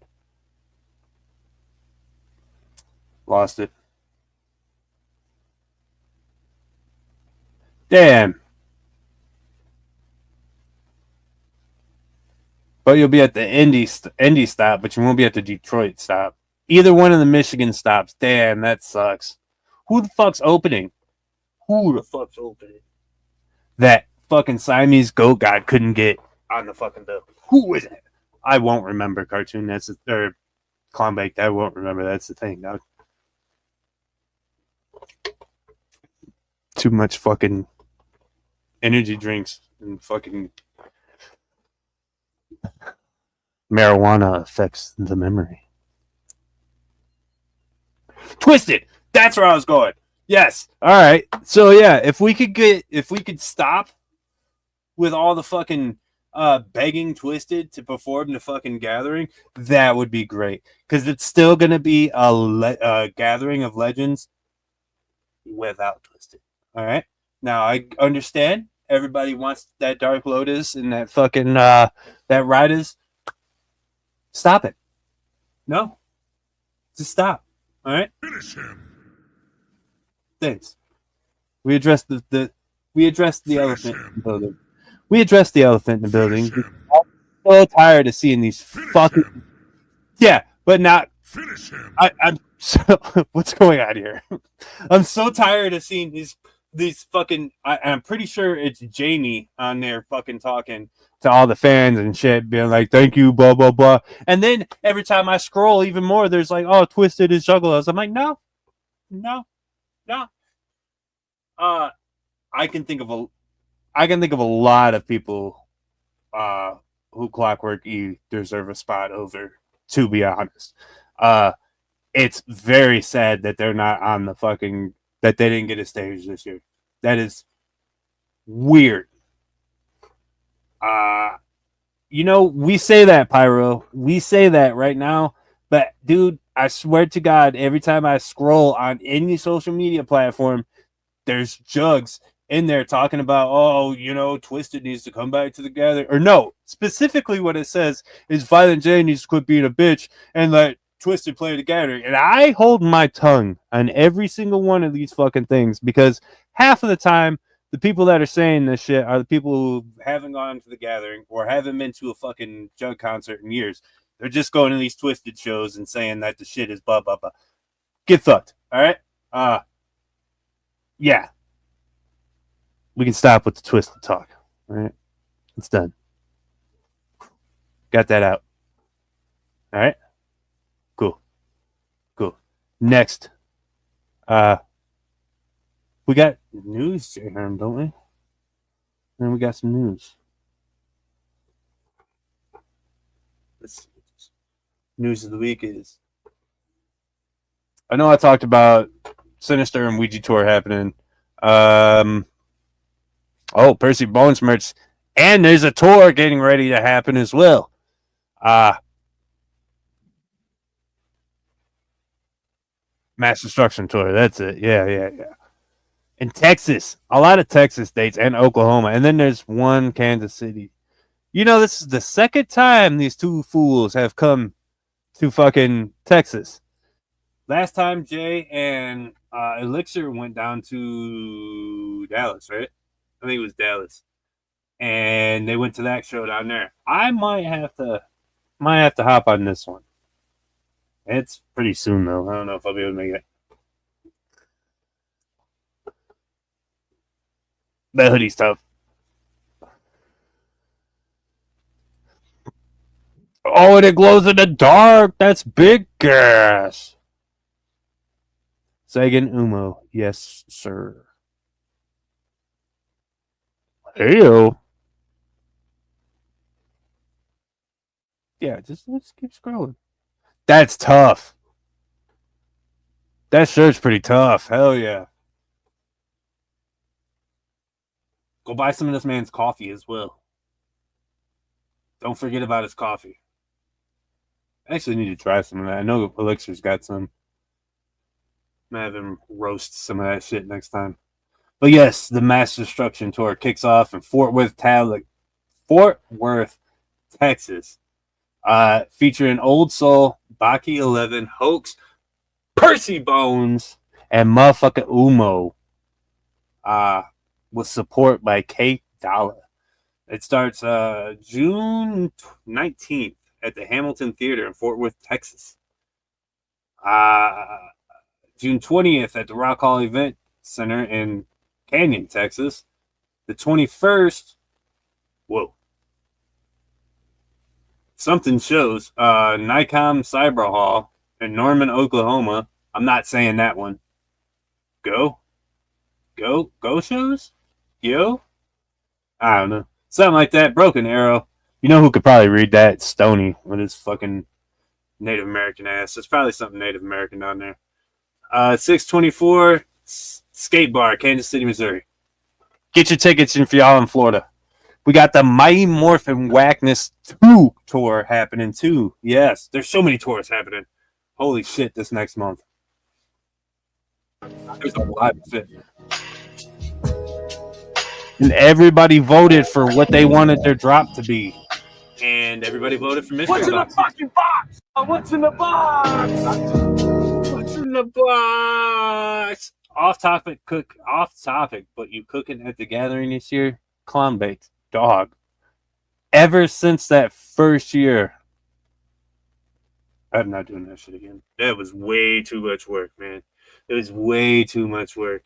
Lost it. Damn. But you'll be at the Indy stop, but you won't be at the Detroit stop. Either one of the Michigan stops. Damn, that sucks. Who the fuck's opening? That fucking Siamese goat god couldn't get on the fucking bill. Who is it? I won't remember cartoon. Or Clown Baked. I won't remember. That's the thing. No. Too much fucking energy drinks and fucking marijuana affects the memory. Twisted. That's where I was going. Yes. All right. So yeah, if we could stop with all the fucking begging Twisted to perform the fucking gathering, that would be great. Because it's still gonna be a gathering of legends without Twisted. All right. Now I understand everybody wants that Dark Lotus and that fucking that Riders. Stop it. No. Just stop. All right. Finish him. Thanks. We addressed the elephant in the building. We addressed the elephant in the building. I'm so tired of seeing these fucking. Yeah, but not. Finish him. I'm so. What's going on here? I'm so tired of seeing these fucking. I'm pretty sure it's Jamie on there fucking talking to all the fans and shit, being like, "Thank you, blah blah blah." And then every time I scroll even more, there's like, "Oh, Twisted is Juggalos." I'm like, no. I can think of a lot of people who Clockwork E deserve a spot over. To be honest, it's very sad that they're not on the fucking that they didn't get a stage this year. That is weird. We say that, Pyro. We say that right now, but dude, I swear to God, every time I scroll on any social media platform, there's Jugs in there talking about, Twisted needs to come back to the gathering. Or no, specifically what it says is Violent J needs to quit being a bitch and let Twisted play the gathering. And I hold my tongue on every single one of these fucking things because half of the time, the people that are saying this shit are the people who haven't gone to the gathering or haven't been to a fucking Jug concert in years. They're just going to these Twisted shows and saying that the shit is blah, blah, blah. Get fucked. All right? Yeah. We can stop with the Twisted talk. All right? It's done. Got that out. All right? Cool. Next. We got news, J-Herm, don't we? And we got some news. Let's see. News of the week is. I know I talked about Sinister and Ouija Tour happening. Percy Bones merch. And there's a tour getting ready to happen as well. Mass Destruction Tour. That's it. Yeah. In Texas. A lot of Texas states and Oklahoma. And then there's one Kansas City. This is the second time these two fools have come to fucking Texas. Last time Jay and Elixir went down to Dallas, right? I think it was Dallas. And they went to that show down there. I might have to hop on this one. It's pretty soon though. I don't know if I'll be able to make it. That hoodie's tough. Oh, and it glows in the dark. That's big gas. Sagan Umo. Yes, sir. Heyo. Yeah, just let's keep scrolling. That's tough. That shirt's pretty tough. Hell yeah. Go buy some of this man's coffee as well. Don't forget about his coffee. I actually need to try some of that. I know Elixir's got some. I'm gonna have him roast some of that shit next time. But yes, the Mass Destruction Tour kicks off in Fort Worth, Texas. Featuring Old Soul, Baki 11, Hoax, Percy Bones, and motherfucking Umo. With support by Kate Dollar. It starts June 19th at the Hamilton Theater in Fort Worth, Texas. June 20th at the Rock Hall Event Center in Canyon, Texas. The 21st, whoa. Something shows Nikon Cyber Hall in Norman, Oklahoma. I'm not saying that one. Go shows? Yo? I don't know. Something like that. Broken Arrow. You know who could probably read that? Stoney with his fucking Native American ass. There's probably something Native American down there. 624 Skate Bar, Kansas City, Missouri. Get your tickets if y'all in Florida. We got the Mighty Morphin Whackness 2 tour happening too. Yes, there's so many tours happening. Holy shit, this next month. There's a lot of shit. And everybody voted for what they wanted their drop to be. And everybody voted for Mystery Box. What's in the fucking box? What's in the box? What's in the box? Off topic, but you cooking at the gathering this year? Clown baked. Dog. Ever since that first year, I'm not doing that shit again. That was way too much work, man. It was way too much work.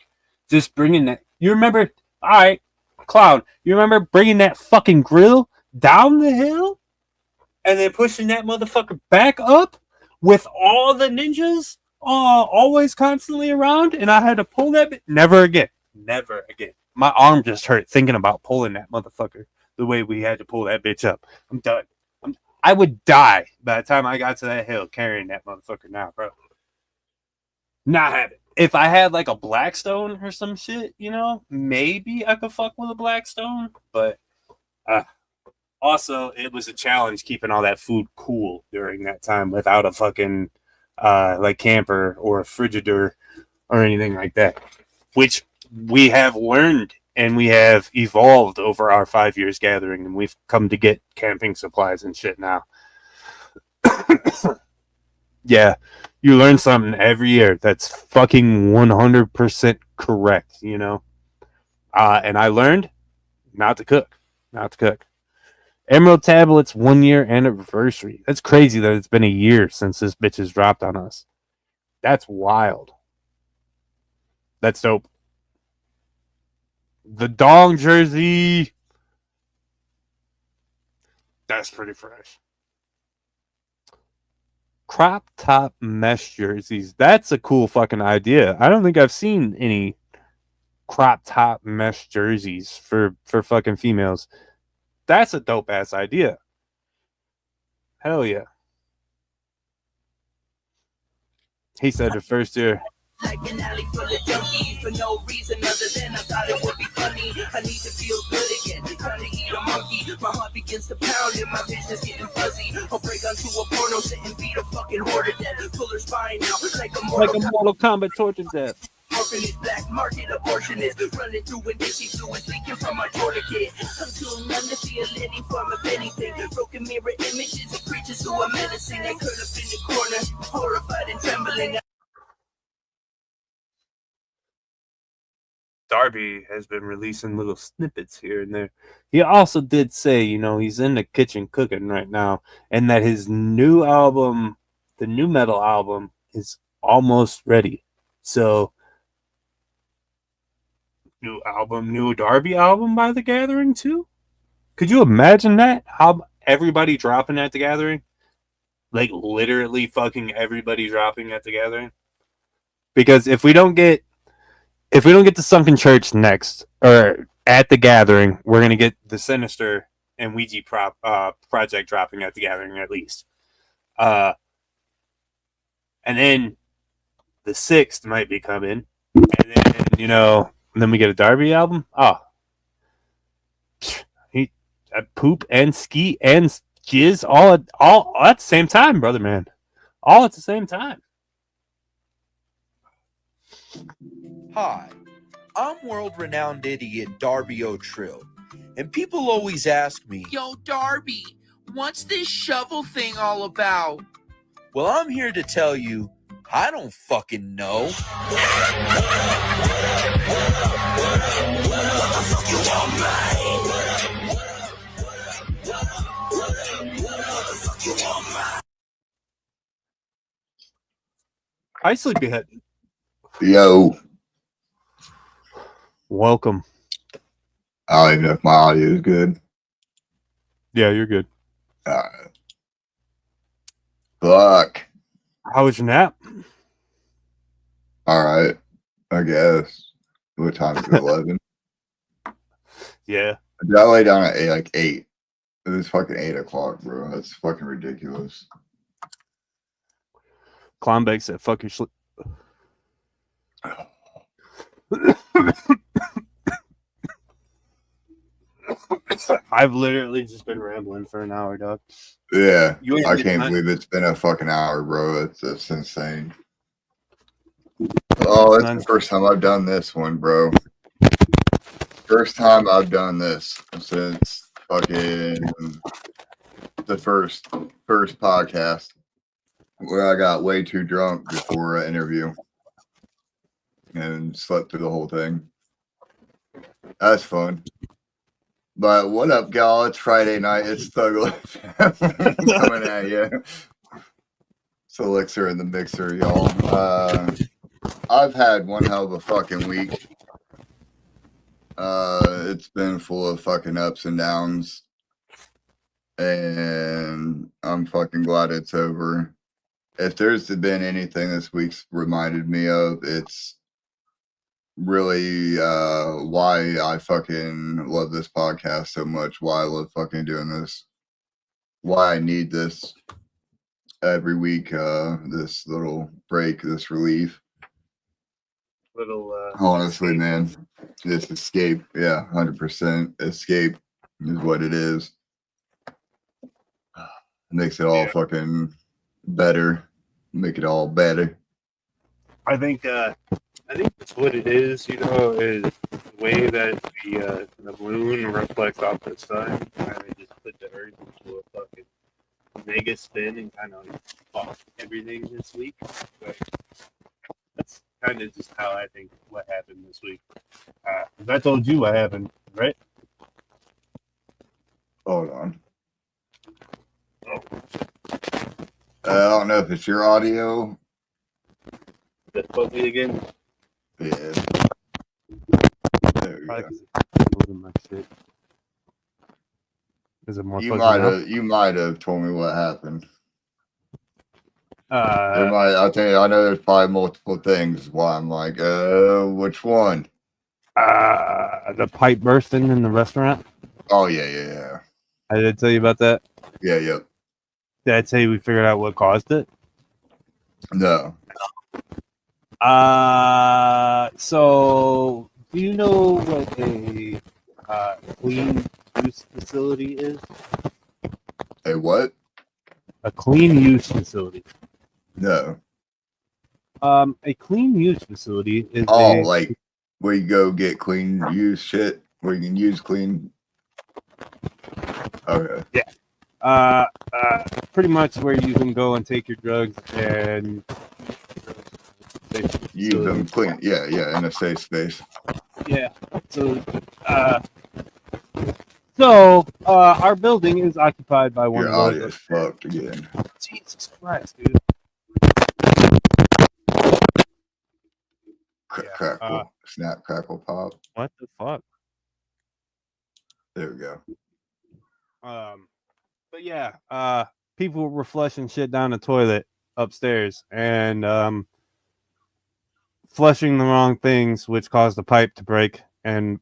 Just bringing that. You remember? All right, Clown. You remember bringing that fucking grill down the hill and then pushing that motherfucker back up with all the ninjas always constantly around, and I had to pull that bit? Never again. Never again. My arm just hurt thinking about pulling that motherfucker the way we had to pull that bitch up. I'm done. I would die by the time I got to that hill carrying that motherfucker now, bro. Not have it. If I had like a Blackstone or some shit, you know, maybe I could fuck with a Blackstone. But also, it was a challenge keeping all that food cool during that time without a fucking like camper or a Frigidaire or anything like that, which we have learned and we have evolved over our 5 years gathering, and we've come to get camping supplies and shit now. Yeah, you learn something every year that's fucking 100% correct, you know? And I learned not to cook. Emerald Tablets 1 year anniversary. That's crazy that it's been a year since this bitch has dropped on us. That's wild. That's dope. The Dong jersey. That's pretty fresh. Crop top mesh jerseys. That's a cool fucking idea. I don't think I've seen any crop top mesh jerseys for fucking females. That's a dope ass idea. Hell yeah. He said the first year. Like an alley full of junkies for no reason other than I thought it would be funny. I need to feel good again, trying to eat a monkey. My heart begins to pound and my vision's getting fuzzy. I'll break onto a porno set and beat a fucking horde to death. Pull her spine out like a Mortal Kombat torture death. Orphanage, black market abortionist, running through when dizzy fluids leaking from my tourniquet. I'm too numb to feel any form of anything. Broken mirror images of creatures who are menacing. I curl up in the corner, horrified and trembling. Darby has been releasing little snippets here and there. He also did say, you know, he's in the kitchen cooking right now, and that his new album, the new metal album, is almost ready. So, new Darby album by The Gathering too? Could you imagine that? How everybody dropping at The Gathering? like literally fucking everybody dropping at the gathering. Because if we don't get the Sunken Church next or at the gathering, we're gonna get the Sinister and Ouija project dropping at the gathering at least. And then the 6th might be coming, and then we get a Darby album. Oh, he poop and ski and jizz all at the same time, brother man, all at the same time. Hi, I'm world-renowned idiot Darby O'Trill, and people always ask me, "Yo, Darby, what's this shovel thing all about?" Well, I'm here to tell you, I don't fucking know. Hi, Sleepyhead. Yo. Welcome. I don't even know if my audio is good. Yeah, you're good. Fuck. How was your nap? All right. I guess. What time is it? 11? Yeah. I lay down at 8. It was fucking 8 o'clock, bro. That's fucking ridiculous. Klondike said, "Fuck your sleep." I've literally just been rambling for an hour, dog. Yeah. I can't believe it's been a fucking hour, bro. That's insane. Oh, that's the first time I've done this one, bro. First time I've done this since fucking the first podcast where I got way too drunk before an interview and slept through the whole thing. That's fun. But what up, y'all? It's Friday night. It's Thug Life coming at you. It's Elixir in the mixer, y'all. I've had one hell of a fucking week. It's been full of fucking ups and downs. And I'm fucking glad it's over. If there's been anything this week's reminded me of, it's really why I fucking love this podcast so much, why I love fucking doing this, why I need this every week, this little break, this relief. Honestly, escape. Man, this escape, yeah, 100% escape is what it is. It makes it all fucking better, make it all better. I think that's what it is, is the way that the moon reflects off the sun. Kind of just put the earth into a fucking mega spin and kind of fuck everything this week. But that's kind of just how I think what happened this week. I told you what happened, right? Hold on. I don't know if it's your audio. That fuzzy again? Yeah. There we go. Is it more you might have told me what happened. I'll tell you, I know there's probably multiple things why I'm like, which one? The pipe bursting in the restaurant. Oh yeah. I did tell you about that. Yeah, yep. Did I tell you we figured out what caused it? No. So do you know what a clean use facility is? A what? A clean use facility. No. A clean use facility is like where you go get clean use shit, where you can use clean. Okay. Yeah. Pretty much where you can go and take your drugs and use them clean. Yeah, in a safe space. Yeah. So our building is occupied by one your of those. Your fucked again. Jesus Christ, dude. Crackle, snap, crackle, pop. What the fuck? There we go. But yeah, people were flushing shit down the toilet upstairs and flushing the wrong things, which caused the pipe to break. And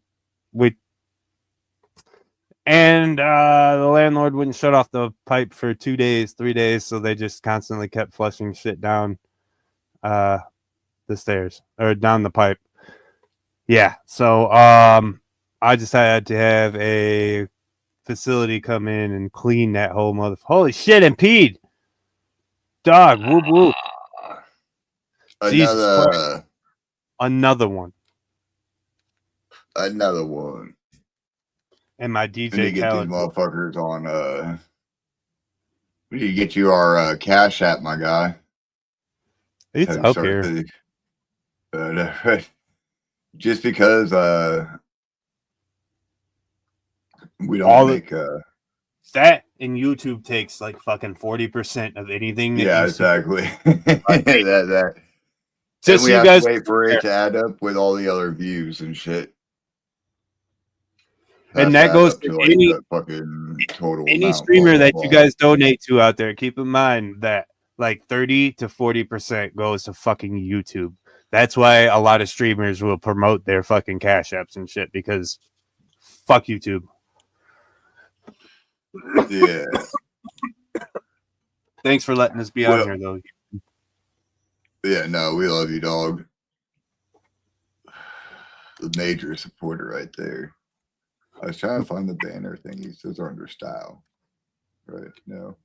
the landlord wouldn't shut off the pipe for 2 days, 3 days, so they just constantly kept flushing shit down the stairs or down the pipe. Yeah, so I just had to have a facility come in and clean that whole mother. Holy shit, and peed. Dog, whoop whoop. Jesus Christ. Another one. Another one. And my We need DJ to get these Khaled. motherfuckers on. We need to get you our Cash App, my guy. It's up here. Just because we don't make that and YouTube takes like fucking 40% of anything. Yeah, exactly. that. Just we so you have guys to wait for it to add up with all the other views and shit. And that goes to like any fucking total any amount, streamer that you guys donate to out there. Keep in mind that like 30 to 40% goes to fucking YouTube. That's why a lot of streamers will promote their fucking Cash Apps and shit, because fuck YouTube. Yeah. Thanks for letting us be on here, though. Yeah, no, we love you, dog. The major supporter right there. I was trying to find the banner thing. He says under style. Right? No.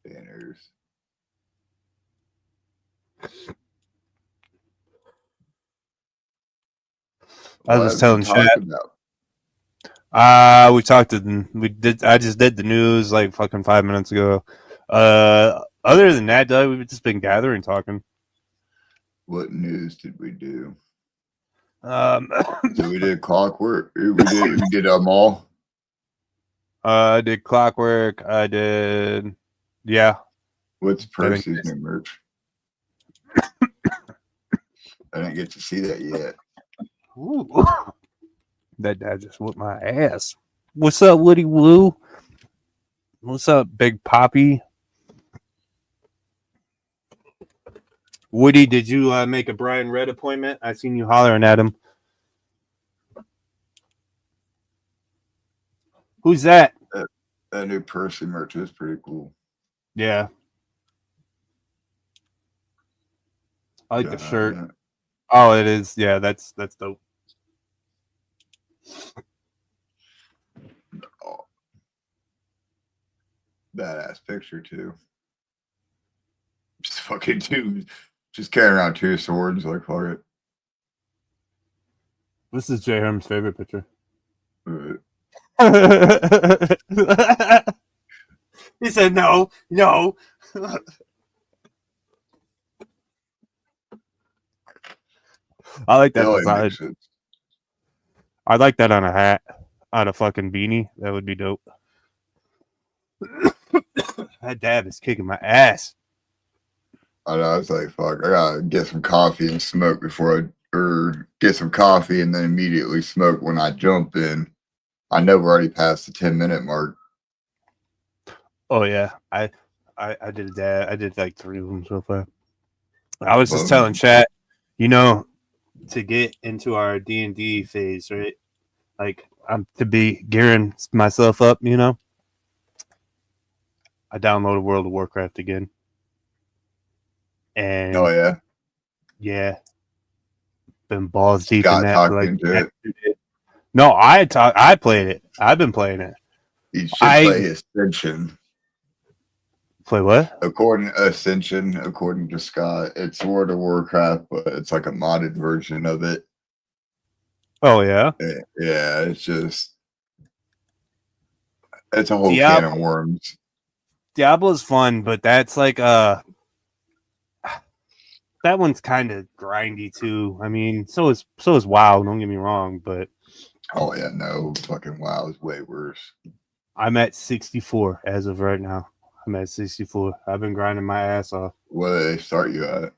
Banners. I was just telling chat. I just did the news like fucking 5 minutes ago. Other than that, though, we've just been gathering, talking. What news did we do? So we did Clockwork. We did them all. I did Clockwork. I did, yeah. What's Percy's new merch? I didn't get to see that yet. Ooh. That dad just whooped my ass. What's up, Woody Woo? What's up, Big Poppy? Woody, did you make a Brian Red appointment? I seen you hollering at him. Who's that? That new Percy merch is pretty cool. Yeah. I like the shirt. Yeah. Oh, it is. Yeah, that's dope. Oh. Badass picture too. Just fucking dude. Just carrying around 2 swords, like fuck it. This is J. Herm's favorite picture. He said no. I like that design. I like that on a hat, on a fucking beanie. That would be dope. That dab is kicking my ass. I know. I was like, fuck, I gotta get some coffee and smoke or get some coffee and then immediately smoke when I jump in. I know we're already past the 10-minute mark. Oh yeah, I did that. I did like 3 of them so far. I was just telling chat, to get into our D&D phase, right? Like, I'm to be gearing myself up, I downloaded World of Warcraft again. And oh yeah. Yeah. Been balls deep in that for like it. No, I played it. I've been playing it. You should play Ascension. Play what? According to Scott, it's World of Warcraft, but it's like a modded version of it. Oh yeah? Yeah, it's a whole can of worms. Diablo's fun, but that's like that one's kind of grindy too. I mean, so is WoW, don't get me wrong, but oh yeah, no, fucking WoW is way worse. I'm at 64 as of right now. I'm at 64. I've been grinding my ass off. What do they start you at?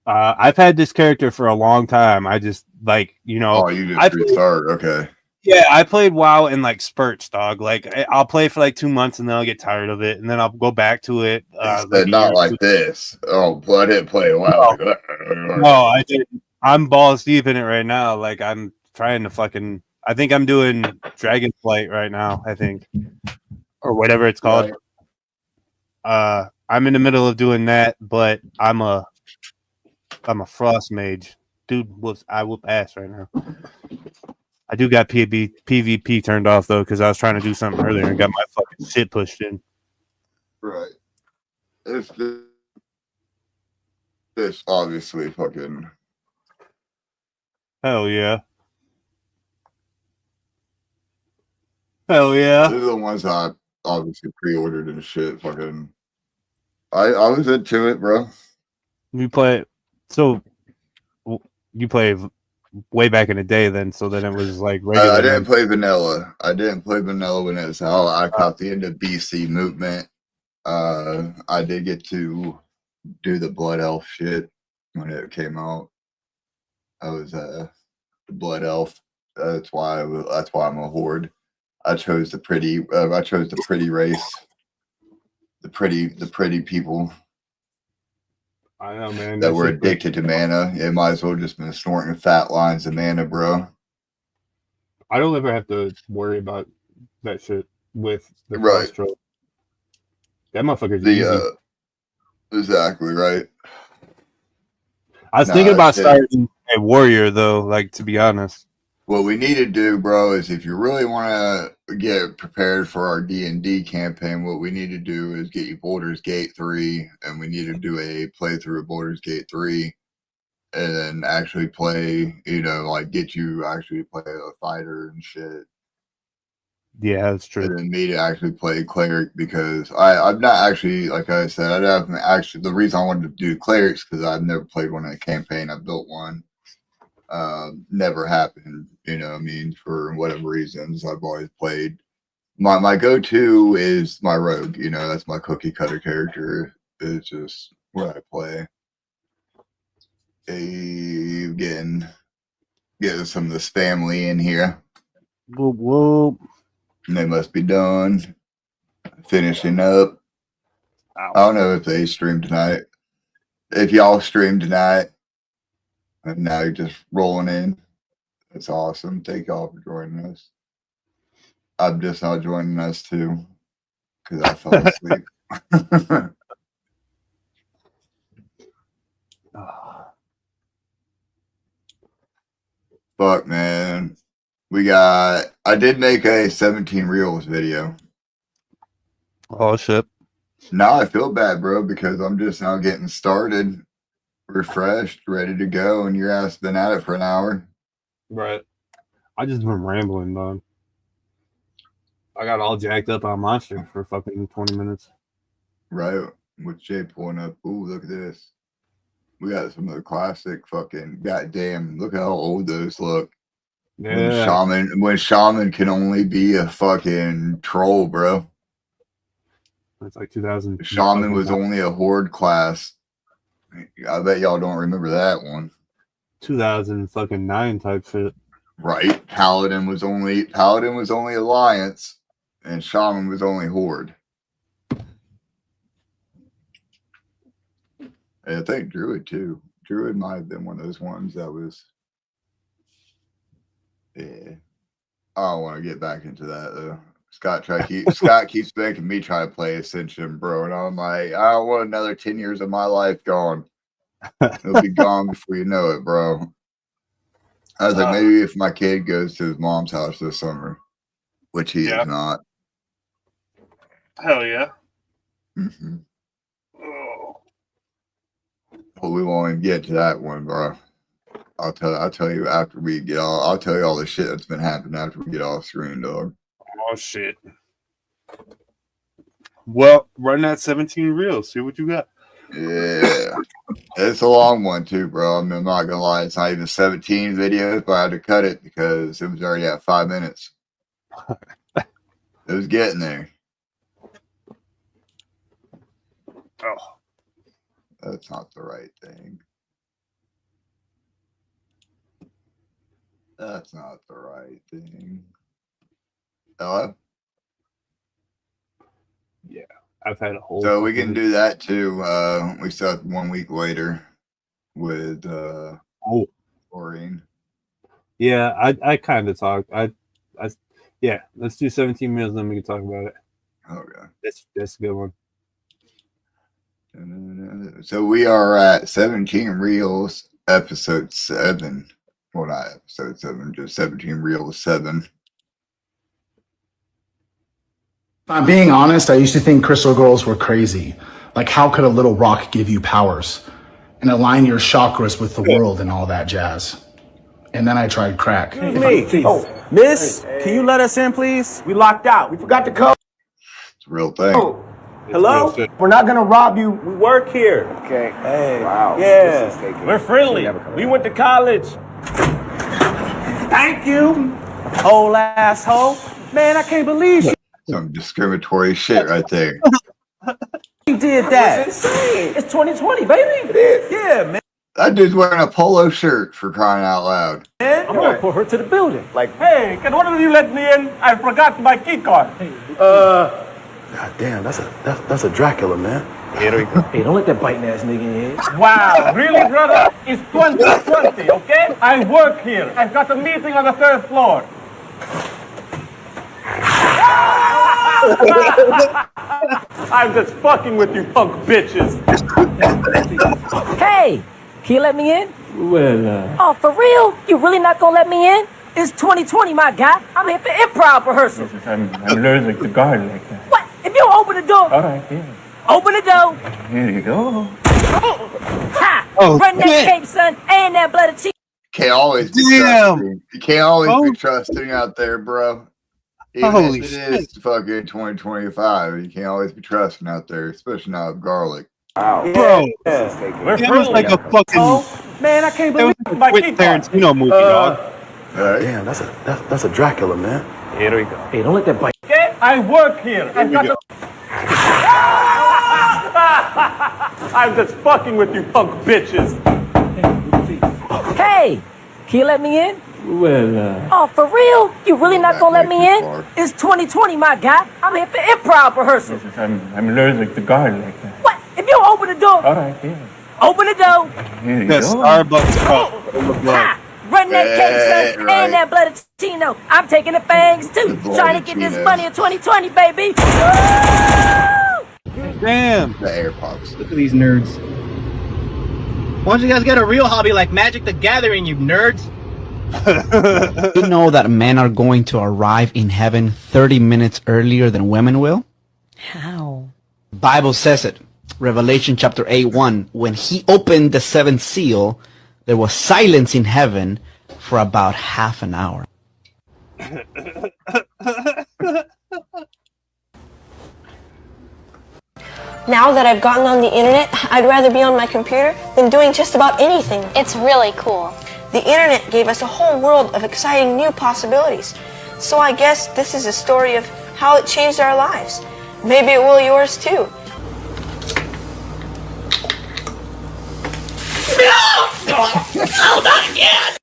I've had this character for a long time. I just like, Oh, you just restart. Okay. Yeah, I played WoW in like spurts, dog. Like I'll play for like 2 months and then I'll get tired of it, and then I'll go back to it He like said a year not or two. like this. Oh, but I didn't play a while No, like that. no, I did. I'm balls deep in it right now. Like I'm trying to fucking. I think I'm doing Dragonflight right now. I think, or whatever it's called. Right. I'm in the middle of doing that, but I'm a frost mage, dude. I whoop ass right now. I do got PvP turned off though because I was trying to do something earlier and got my fucking shit pushed in. Right. It's this obviously fucking. Hell yeah. Hell yeah. These are the ones I obviously pre-ordered and shit. Fucking. I was into it, bro. You play, so you play way back in the day then, so then it was like I regular didn't then. play vanilla. I didn't play vanilla when it was out. I caught the end of BC movement. I did get to do the Blood Elf shit when it came out. I was the Blood Elf. That's why I'm a horde. I chose the pretty. I chose the pretty race. The pretty people I know, man. that That were shit. addicted to mana. It might as well just been snorting fat lines of mana, bro. I don't ever have to worry about that shit with the Right. frost troll. That motherfucker's The easy. exactly right. I was thinking Nah, about shit. starting a warrior though, like to be honest. What we need to do, bro, is if you really want to get prepared for our D&D campaign, what we need to do is get you Baldur's Gate 3, and we need to do a playthrough of Baldur's Gate 3, and then actually play, like get you actually play a fighter and shit. Yeah, that's true. And then me to actually play cleric because I'm not actually, like I said, I haven't actually, the reason I wanted to do clerics because I've never played one in a campaign. I built one. Never happened, I mean, for whatever reasons. I've always played my go-to is my rogue, that's my cookie cutter character. It's just what I play. Getting some of this family in here. Whoop, whoop. And they must be done finishing up. Ow. I don't know if they stream tonight. If y'all stream tonight, and now you're just rolling in. That's awesome. Thank y'all for joining us. I'm just not joining us too because I fell asleep. Fuck, man. I did make a 17 reels video. Oh shit. Now I feel bad, bro, because I'm just now getting started, refreshed, ready to go, and your ass been at it for an hour. Right. I just been rambling, dog. I got all jacked up on Monster for fucking 20 minutes. Right. With Jay pulling up. Ooh, look at this. We got some of the classic fucking goddamn. Look how old those look. Yeah. When Shaman can only be a fucking troll, bro. It's like 2000. Shaman was only a horde class. I bet y'all don't remember that one. 2009 type shit. Right. Paladin was only Alliance, and Shaman was only Horde. And I think Druid too. Druid might have been one of those ones that was. Yeah. I don't want to get back into that though. Scott keeps making me try to play Ascension, bro, and I'm like, I don't want another 10 years of my life gone. It'll be gone before you know it, bro. I was like, maybe if my kid goes to his mom's house this summer, which he is not. Hell yeah. Mm-hmm. Oh. Well, we won't even get to that one, bro. I'll tell you after we get all. I'll tell you all the shit that's been happening after we get off screen, dog. Oh shit. Well, run that 17 reels. See what you got. Yeah. It's a long one too, bro. I'm not gonna lie. It's not even 17 videos, but I had to cut it because it was already at 5 minutes. It was getting there. Oh. That's not the right thing. That's not the right thing. Hello? Yeah, I've had a whole. So we can do that too. We still have 1 week later with Maureen. Yeah, I kind of talk. Yeah, let's do 17 minutes, then we can talk about it. Okay. That's a good one. So we are at 17 Reels, episode 7. Well, not episode 7, just 17 Reels 7. If I'm being honest, I used to think crystal girls were crazy. Like, how could a little rock give you powers and align your chakras with the world and all that jazz? And then I tried crack. Excuse me. Oh, miss, can you let us in, please? We locked out. We forgot the code. It's a real thing. Oh, hello? We're not gonna rob you. We work here. Okay. Hey. Wow. Yeah. We're friendly. We went to college. Thank you, old asshole. Man, I can't believe Some discriminatory shit right there. you did that. It's 2020, baby. It is. Yeah, man. That dude's wearing a polo shirt, for crying out loud. I'm gonna put her to the building. Like, hey, can one of you let me in? I forgot my key card. God damn, that's a Dracula, man. Here we go. Hey, don't let that biting ass nigga in. Wow, really, brother? It's 2020, okay? I work here. I've got a meeting on the 3rd floor. I'm just fucking with you punk bitches. Hey, can you let me in? Well, Oh, for real? You really not gonna let me in? It's 2020, my guy. I'm here for improv rehearsal. I'm allergic to garden like that. What? If you don't open the door, All right, yeah. open the door. Here you go. Ha! Oh, Run that shit. cape, son, and that blood of cheese. Can't always be Damn. trusting. You can't always Oh. be trusting out there, bro. Even Holy if it shit. is fucking 2025, you can't always be trusting out there, especially not with garlic. Wow. Bro, We're it was like a fucking. Oh, man, I can't It was believe a my key Quentin card. Tarantino movie, dog. All right. Damn, that's a Dracula, man. Here we go. Hey, don't let that bite. Okay, I work here. I've got go. I'm just fucking with you punk bitches. Hey, can you let me in? Well, Oh, for real? You really not gonna let me That in? way too It's 2020, my guy. I'm here for improv rehearsal. I'm allergic to garden like that. What? If you don't open the door, All right, yeah. open the door. Here you That go. Starbucks cup. It looked like. Ha! Run that cape, son, Right. and that blood of Chino. I'm taking the fangs too. The Trying to get this money in 2020, baby. Woo! Damn. The AirPods. Look at these nerds. Why don't you guys get a real hobby like Magic the Gathering, you nerds? You know that men are going to arrive in heaven 30 minutes earlier than women will? How? Bible says it. Revelation chapter 8:1. When he opened the 7th seal, there was silence in heaven for about half an hour. Now that I've gotten on the internet, I'd rather be on my computer than doing just about anything. It's really cool. The internet gave us a whole world of exciting new possibilities. So I guess this is a story of how it changed our lives. Maybe it will yours too.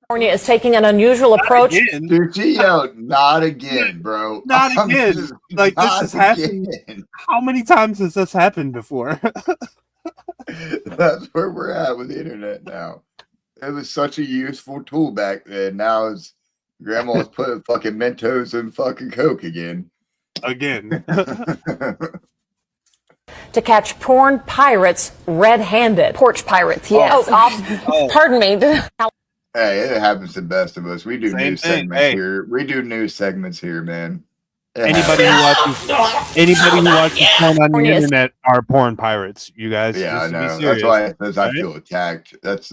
California is taking an unusual approach. Again. Dude, she yelled, not again, bro. Not I'm again. just, Like, this not has happened. again. How many times has this happened before? That's where we're at with the internet now. It was such a useful tool back then. Now it's grandma's putting fucking Mentos in fucking Coke again. Again. To catch porn pirates red-handed. Porch pirates, yes. Oh. Pardon me. Hey, it happens to the best of us. We do Same news thing. segments Hey. here. We do news segments here, man. It Anybody happens. who watches porn on the internet are porn pirates. You guys, Yeah, I just to be know. That's serious. why it says I Right? feel attacked. That's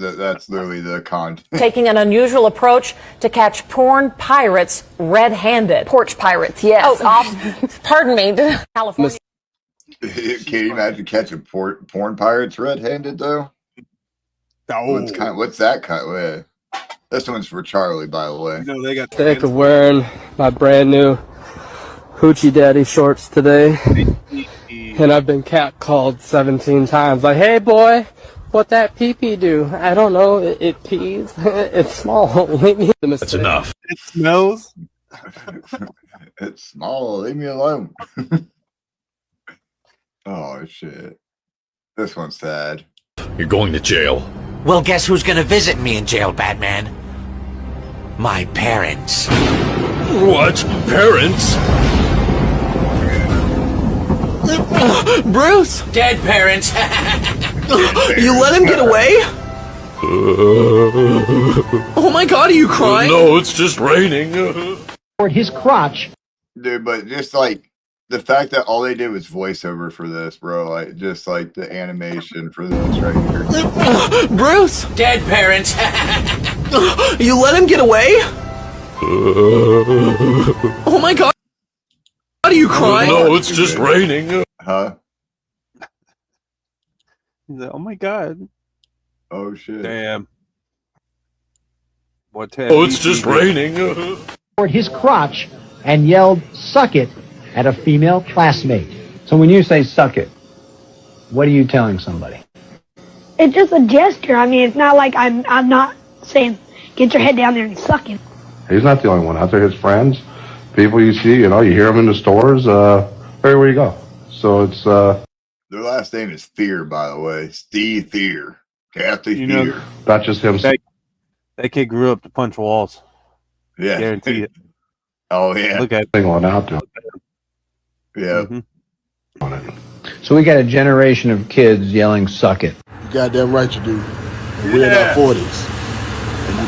literally the content. Taking an unusual approach to catch porn pirates red-handed. Porch pirates, yes. Pardon me. California. Can you imagine catching porn pirates red-handed though? Oh. What's that kind of? This one's for Charlie, by the way. You know, they got Sick of wearing my brand new Hoochie Daddy shorts today. And I've been catcalled 17 times. Like, hey boy, What that pee-pee do? I don't know. It pees. It's small. Leave me the mistake. That's enough. It smells. It's small. Leave me alone. Oh shit. This one's sad. You're going to jail. Well, guess who's gonna visit me in jail, Batman? My parents. What? Parents? Bruce! Dead parents. You let him get away? Oh my god, are you crying? No, it's just raining. His crotch. Dude, but just like the fact that all they did was voiceover for this, bro. Like just like the animation for this right here. Bruce! Dead parents. You let him get away? Oh my god. Are you crying? No, it's just raining. Huh? He's like, oh my god. Oh shit. Damn. What? Oh, it's just raining. His crotch and yelled, "Suck it," at a female classmate. So when you say "suck it," what are you telling somebody? It's just a gesture. I mean, it's not like I'm not saying, get your head down there and suck it. He's not the only one out there. His friends, people you see, you hear them in the stores, everywhere you go. So it's, Their last name is Fear, by the way. Steve Fear. Kathy know, Fear. not just him. That kid grew up to punch walls. Yeah. Guarantee it. Oh, yeah. Look at One out there. Yeah. Mm-hmm. So we got a generation of kids yelling, "Suck it." You goddamn right you do. We're in our 40s.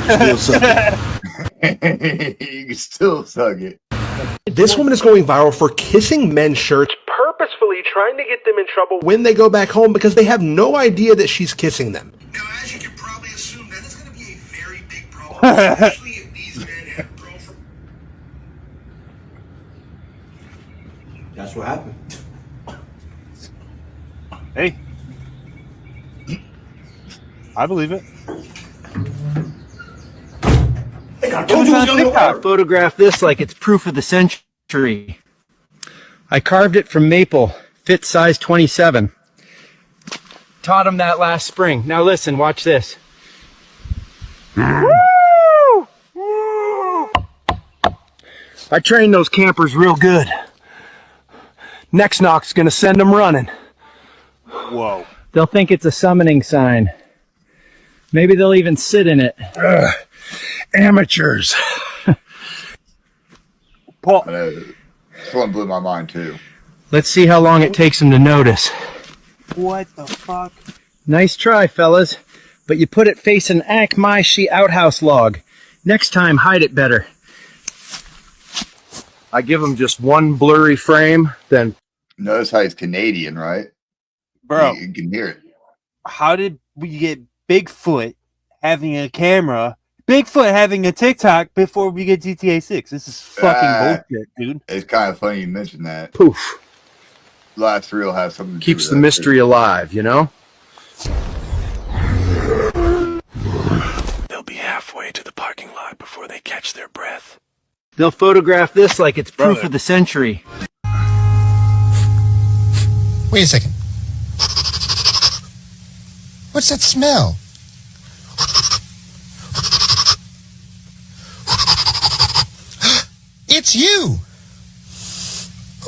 And you can still suck it. You can still suck it. This woman is going viral for kissing men's shirts, purposefully trying to get them in trouble when they go back home because they have no idea that she's kissing them. Now, as you can probably assume, that is going to be a very big problem, especially if these men have girlfriends. That's what happened. Hey. I believe it. I told you it was going to work. Photograph this like it's proof of the century. I carved it from maple, fit size 27. Taught him that last spring. Now listen, watch this. Woo! Woo! I trained those campers real good. Next knock's gonna send them running. Whoa. They'll think it's a summoning sign. Maybe they'll even sit in it. Amateurs. Paul. This one blew my mind, too. Let's see how long it takes them to notice. What the fuck? Nice try, fellas. But you put it facing Akmaishi outhouse log. Next time, hide it better. I give them just one blurry frame, then... Notice how he's Canadian, right? Bro. You can hear it. How did we get Bigfoot having a camera, Bigfoot having a TikTok before we get GTA 6? This is fucking bullshit, dude. It's kind of funny you mentioned that. Poof. Last reel has something to do Keeps with the that, mystery too. alive, you know? They'll be halfway to the parking lot before they catch their breath. They'll photograph this like it's proof of the century. Wait a second. What's that smell? It's you!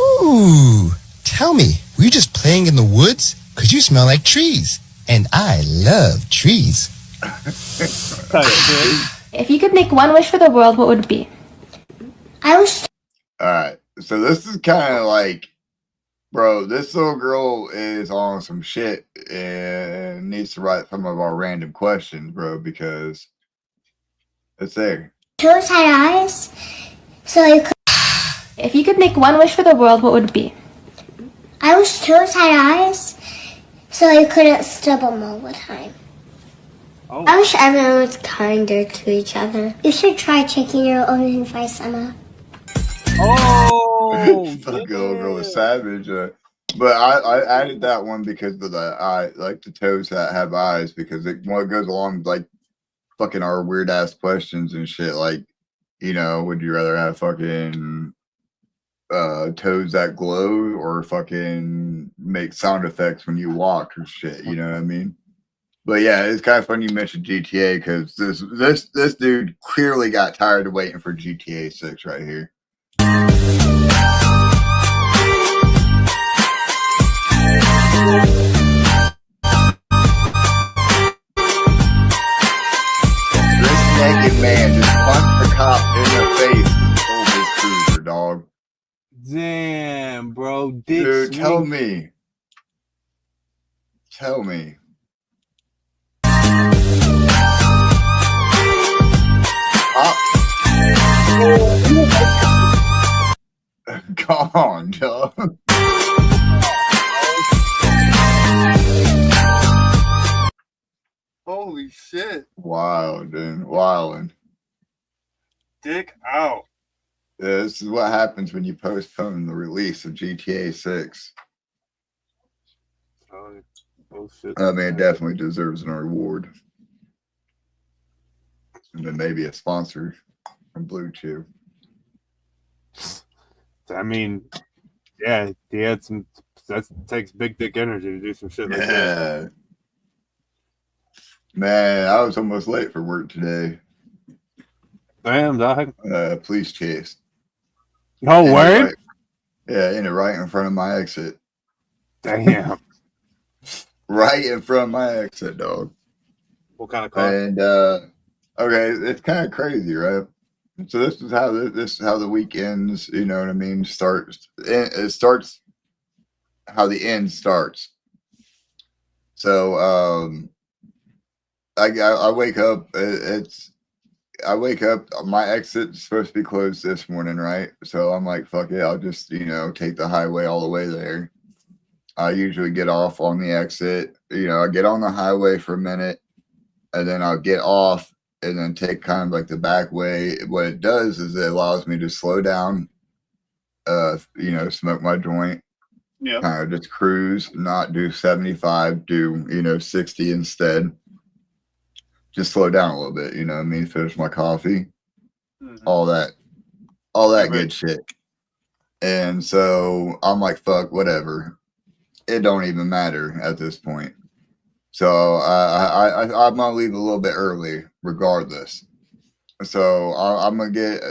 Ooh, tell me, were you just playing in the woods? 'Cause you smell like trees, and I love trees. If you could make one wish for the world, what would it be? I wish. Alright, so this is kind of like, bro, this little girl is on some shit and needs to write some of our random questions, bro, because it's there. Toes had eyes, so you could. If you could make one wish for the world, what would it be? I wish toes had eyes, so I couldn't stub them all the time. Oh. I wish everyone was kinder to each other. You should try checking your own advice, Emma. Oh, fucking little girl was savage. But I added that one because of the eye, like the toes that have eyes, because it goes along with, like, fucking our weird ass questions and shit. Like, you know, would you rather have fucking toes that glow or fucking make sound effects when you walk or shit? You know what I mean? But yeah, it's kind of funny you mentioned GTA because this dude clearly got tired of waiting for GTA 6 right here. This naked man just punched the cop in the face and pulled his cruiser, dog. Damn, bro. Dude, tell me. Come on, dog. Holy shit. Wild, dude. Wildin'. Dick out. Yeah, this is what happens when you postpone the release of GTA 6. Oh shit. I mean, it definitely deserves an reward. And then maybe a sponsor from Blue Chew. I mean, yeah, he had some. That takes big dick energy to do some shit like that. Man, I was almost late for work today. Damn, dog. Police chase. No way. Right in front of my exit. Damn. Right in front of my exit, dog. What kind of car? And okay, it's kind of crazy, right? So this is how the weekends, you know what I mean, starts. It starts how the end starts. So I wake up. I wake up. My exit's supposed to be closed this morning, right? So I'm like, fuck it, I'll just take the highway all the way there. I usually get off on the exit. I get on the highway for a minute, and then I'll get off and then take kind of like the back way. What it does is it allows me to slow down, smoke my joint, kind of just cruise, not do 75, do 60 instead. Just slow down a little bit, finish my coffee, all that good shit. And so I'm like, fuck, whatever. It don't even matter at this point. So I'm gonna leave a little bit early, regardless. So I'm gonna get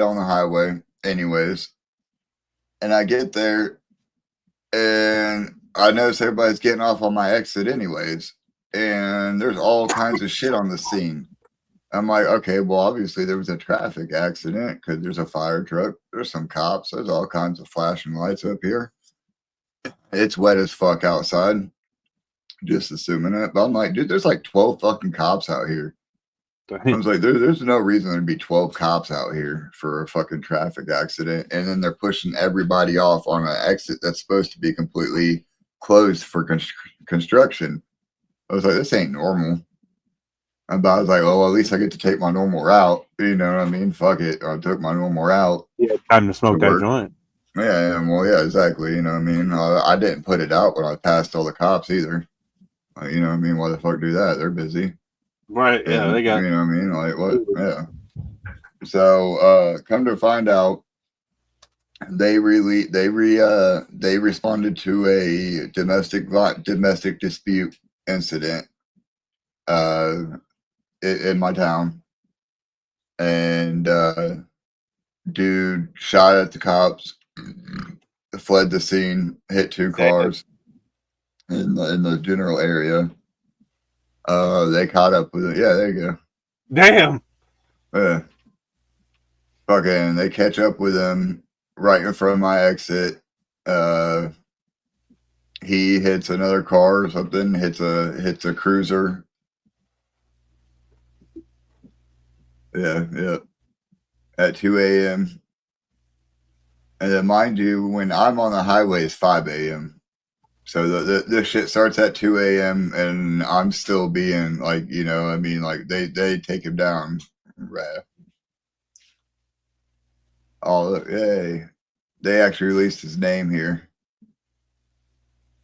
on the highway, anyways. And I get there, and I notice everybody's getting off on my exit, anyways. And there's all kinds of shit on the scene. I'm like, okay, well, obviously there was a traffic accident because there's a fire truck, there's some cops, there's all kinds of flashing lights up here. It's wet as fuck outside. Just assuming it. But I'm like, dude, there's like 12 fucking cops out here. I was like, there's no reason there'd be 12 cops out here for a fucking traffic accident. And then they're pushing everybody off on an exit that's supposed to be completely closed for construction. I was like, this ain't normal. But I was like, well, at least I get to take my normal route. You know what I mean? Fuck it. I took my normal route. Yeah, time to smoke that joint. Yeah, well, yeah, exactly. You know what I mean? I didn't put it out when I passed all the cops either. You know what I mean? Why the fuck do that? They're busy. Right, yeah, they got. You know what I mean? Like, what? Yeah. So, come to find out, they responded to a domestic dispute incident in my town, and dude shot at the cops, fled the scene, hit 2 cars in the general area. They caught up with it. Yeah, there you go. Damn. Yeah. Fucking, they catch up with him right in front of my exit. He hits another car or something, hits a cruiser. Yeah. At 2 a.m. And then mind you, when I'm on the highway, it's 5 a.m. So the shit starts at 2 a.m. and I'm still being like, like they take him down. Right. Oh, yay. They actually released his name here.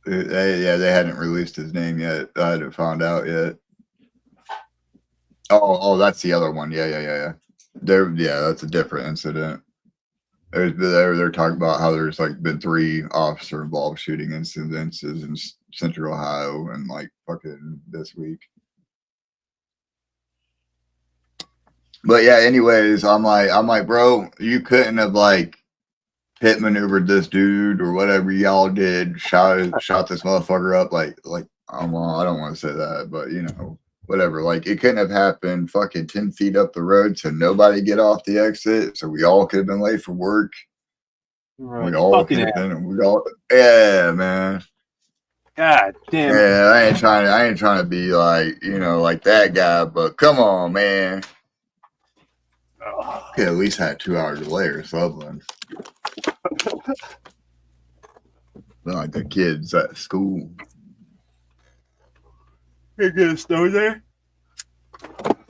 They hadn't released his name yet. I hadn't found out yet. Oh, that's the other one. Yeah. That's a different incident. They're talking about how there's like been 3 officer involved shooting incidents and Central Ohio and like fucking this week. But yeah, anyways, I'm like, bro, you couldn't have like pit maneuvered this dude or whatever y'all did, shot this motherfucker up like I don't want to say that, but you know, whatever. Like it couldn't have happened fucking 10 feet up the road so nobody get off the exit, so we all could have been late for work. Right. We all could have been. Yeah, man. God damn. Yeah, I ain't trying to be like, you know, like that guy, but come on, man. Could at least had 2 hour delay or something. Like the kids at school. You get a snow day?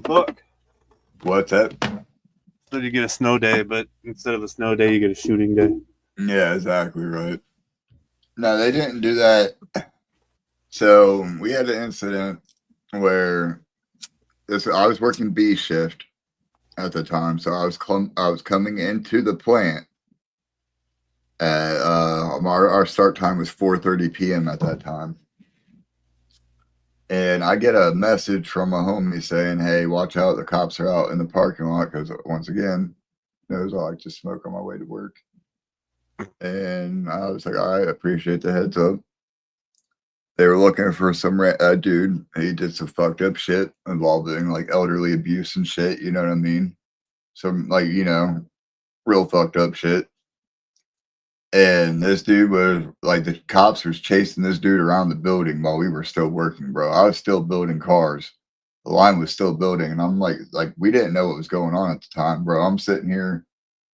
Fuck. What's that? So you get a snow day, but instead of a snow day, you get a shooting day. Yeah, exactly right. No, they didn't do that. So we had an incident where I was working B shift at the time, so I was coming into the plant at our start time was 4:30 p.m. at that time. And I get a message from a homie saying, "Hey, watch out, the cops are out in the parking lot," because once again, knows I like to smoke on my way to work. And I was like, "All right, appreciate the heads up." They were looking for some dude. He did some fucked up shit involving like elderly abuse and shit. You know what I mean? Some like, you know, real fucked up shit. And this dude was like, the cops was chasing this dude around the building while we were still working, bro. I was still building cars. The line was still building. And I'm like, we didn't know what was going on at the time, bro. I'm sitting here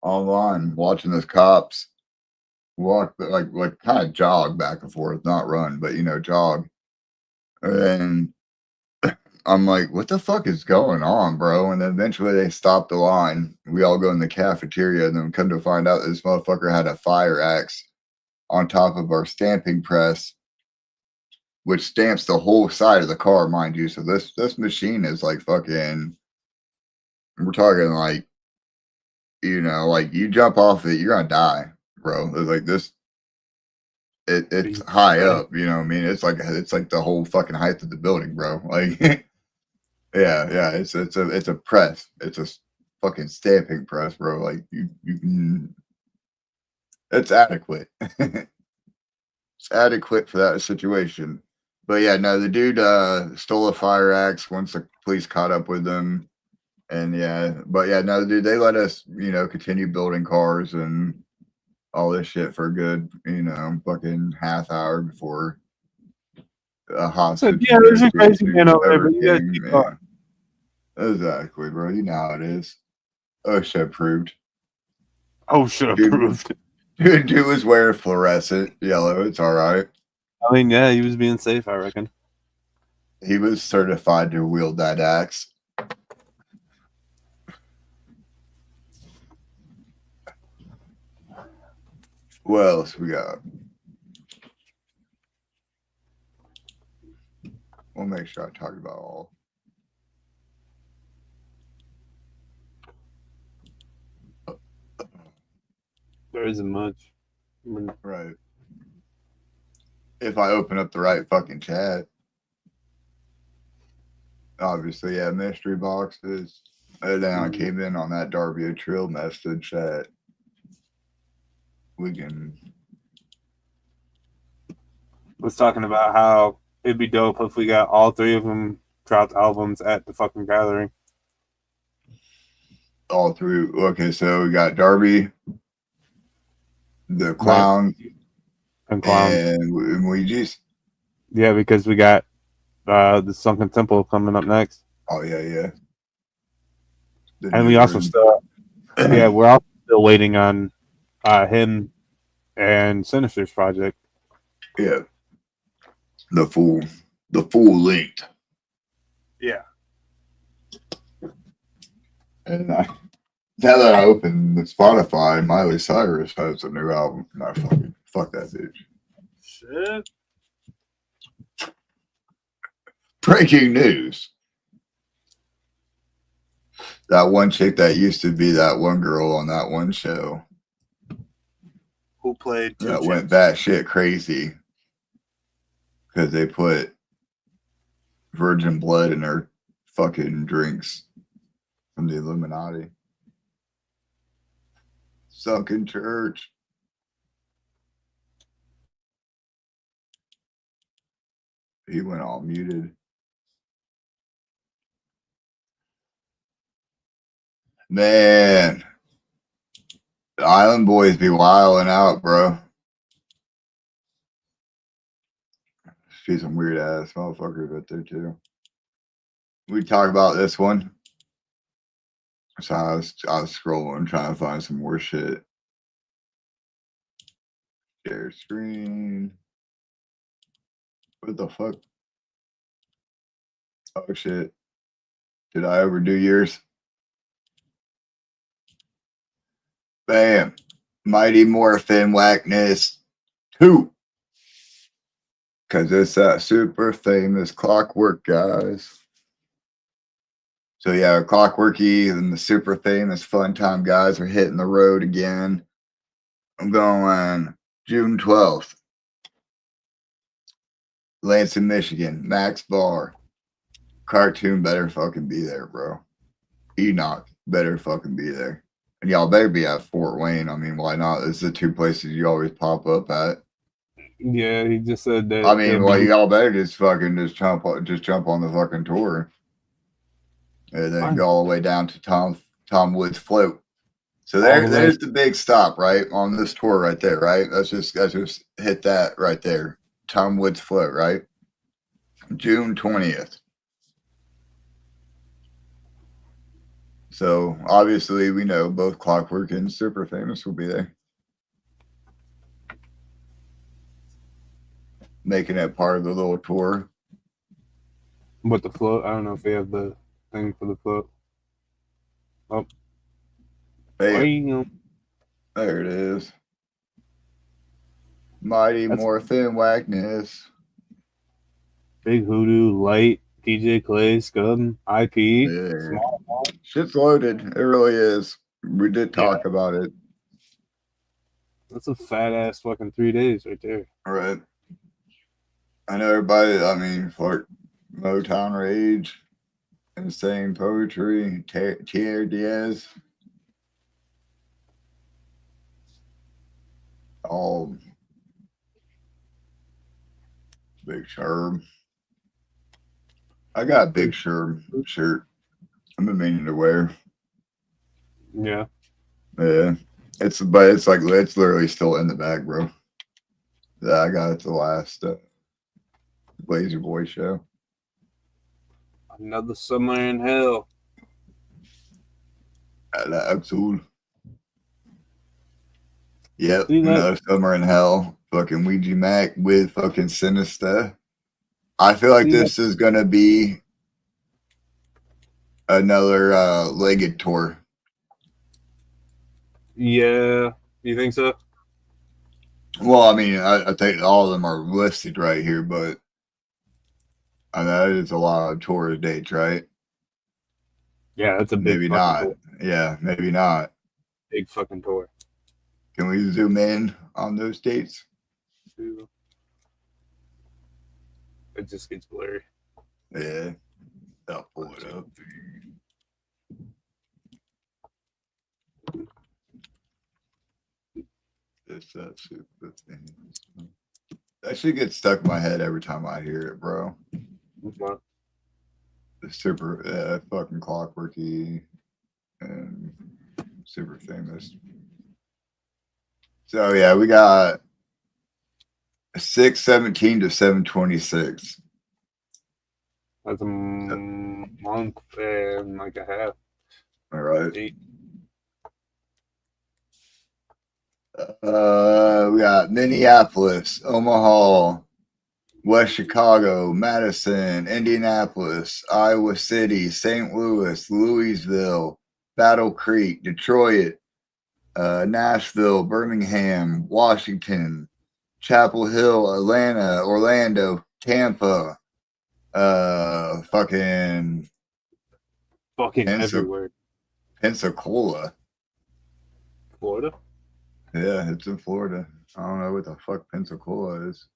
online watching this cops walk, like kind of jog back and forth, not run, but, you know, jog. And I'm like, what the fuck is going on, bro? And then eventually they stopped the line. We all go in the cafeteria, and then come to find out this motherfucker had a fire axe on top of our stamping press, which stamps the whole side of the car, mind you. So this machine is like fucking, we're talking like, you know, like you jump off it, you're gonna die, bro. It's like this. It's high up, you know what I mean? It's like the whole fucking height of the building, bro. Like yeah, it's a press. It's a fucking stamping press, bro. Like you can, it's adequate. It's adequate for that situation. But yeah, no, the dude stole a fire axe once the police caught up with him. And yeah, but yeah, no, dude, they let us, you know, continue building cars and all this shit for a good, you know, fucking half hour before a hostage. Yeah, there's a crazy man over there, but you gotta keep going. Exactly, bro. You know how it is. OSHA approved. OSHA approved. Dude was wearing fluorescent yellow. It's all right. I mean, yeah, he was being safe, I reckon. He was certified to wield that axe. What else we got? We'll make sure I talk about all. There isn't much. Right. If I open up the right fucking chat. Obviously, yeah, mystery boxes. And then I came in on that Darby Trill message that we can. Was talking about how it'd be dope if we got all 3 of them dropped albums at the fucking gathering. All through. Okay, so we got Darby, the Clown, and Clowns, and Luigi's. Yeah, because we got the Sunken Temple coming up next. Oh yeah. And we also still, we're also still waiting on him and Sinister's project. Yeah, the full length. Yeah. And now that I opened the Spotify, Miley Cyrus has a new album. No, fuck that bitch. Shit. Breaking news. That one chick that used to be that one girl on that one show. Who played that went batshit crazy. because they put virgin blood in their fucking drinks from the Illuminati. Sunken church. He went all muted. Man, the Island Boys be wilding out, bro. She's some weird ass motherfuckers right there too. We talk about this one. So I was scrolling trying to find some more shit. Share screen. What the fuck? Oh shit. Did I overdo yours? Bam. Mighty Morphin Whackness 2. Because it's that super famous Clockwork, guys. So yeah, Clockworky and the super famous Fun Time guys are hitting the road again. I'm going June 12th. Lansing, Michigan. Max Bar. Cartoon better fucking be there, bro. Enoch better fucking be there. And y'all better be at Fort Wayne. I mean, why not? It's the two places you always pop up at. Yeah, he just said that. I mean, well, y'all better just jump on the fucking tour. And then go all the way down to Tom Woods Float. So there's the big stop, right? On this tour right there, right? Let's just hit that right there. Tom Woods Float, right? June 20th. So obviously we know both Clockwork and Super Famous will be there. Making it part of the little tour. But the float, I don't know if they have the thing for the float. Oh. Bam. There it is. Mighty Morphin Whackness. Big Hoodoo, Light, DJ Clay, Scum, IP. Yeah. Shit's loaded. It really is. We did talk about it. That's a fat ass fucking 3 days right there. All right. I know everybody, I mean, for Motown Rage, Insane Poetry, Tierra Diaz. All Big Sherb. I got a Big Sherb shirt. I've been meaning to wear. Yeah. Yeah. It's literally still in the bag, bro. Yeah, I got it the last Blazer Boy show. Another summer in hell. Absolutely. Yep, another summer in hell. Fucking Ouija Mac with fucking Sinister. I feel like this is gonna be another legged tour. Yeah, you think so? Well, I mean, I think all of them are listed right here, but I know it's a lot of tour dates, right? Yeah, that's a big maybe not. Tour. Yeah, maybe not. Big fucking tour. Can we zoom in on those dates? It just gets blurry. Yeah, I'll pull it up. It's that super thing. That shit gets stuck in my head every time I hear it, bro. What? The super fucking Clockworky and Super Famous. So yeah, we got 6/17 to 7/26. That's a month and like a half. All right. We got Minneapolis, Omaha, West Chicago, Madison, Indianapolis, Iowa City, St. Louis, Louisville, Battle Creek, Detroit, Nashville, Birmingham, Washington, Chapel Hill, Atlanta, Orlando, Tampa, fucking everywhere. Pensacola. Florida? Yeah, it's in Florida. I don't know what the fuck Pensacola is.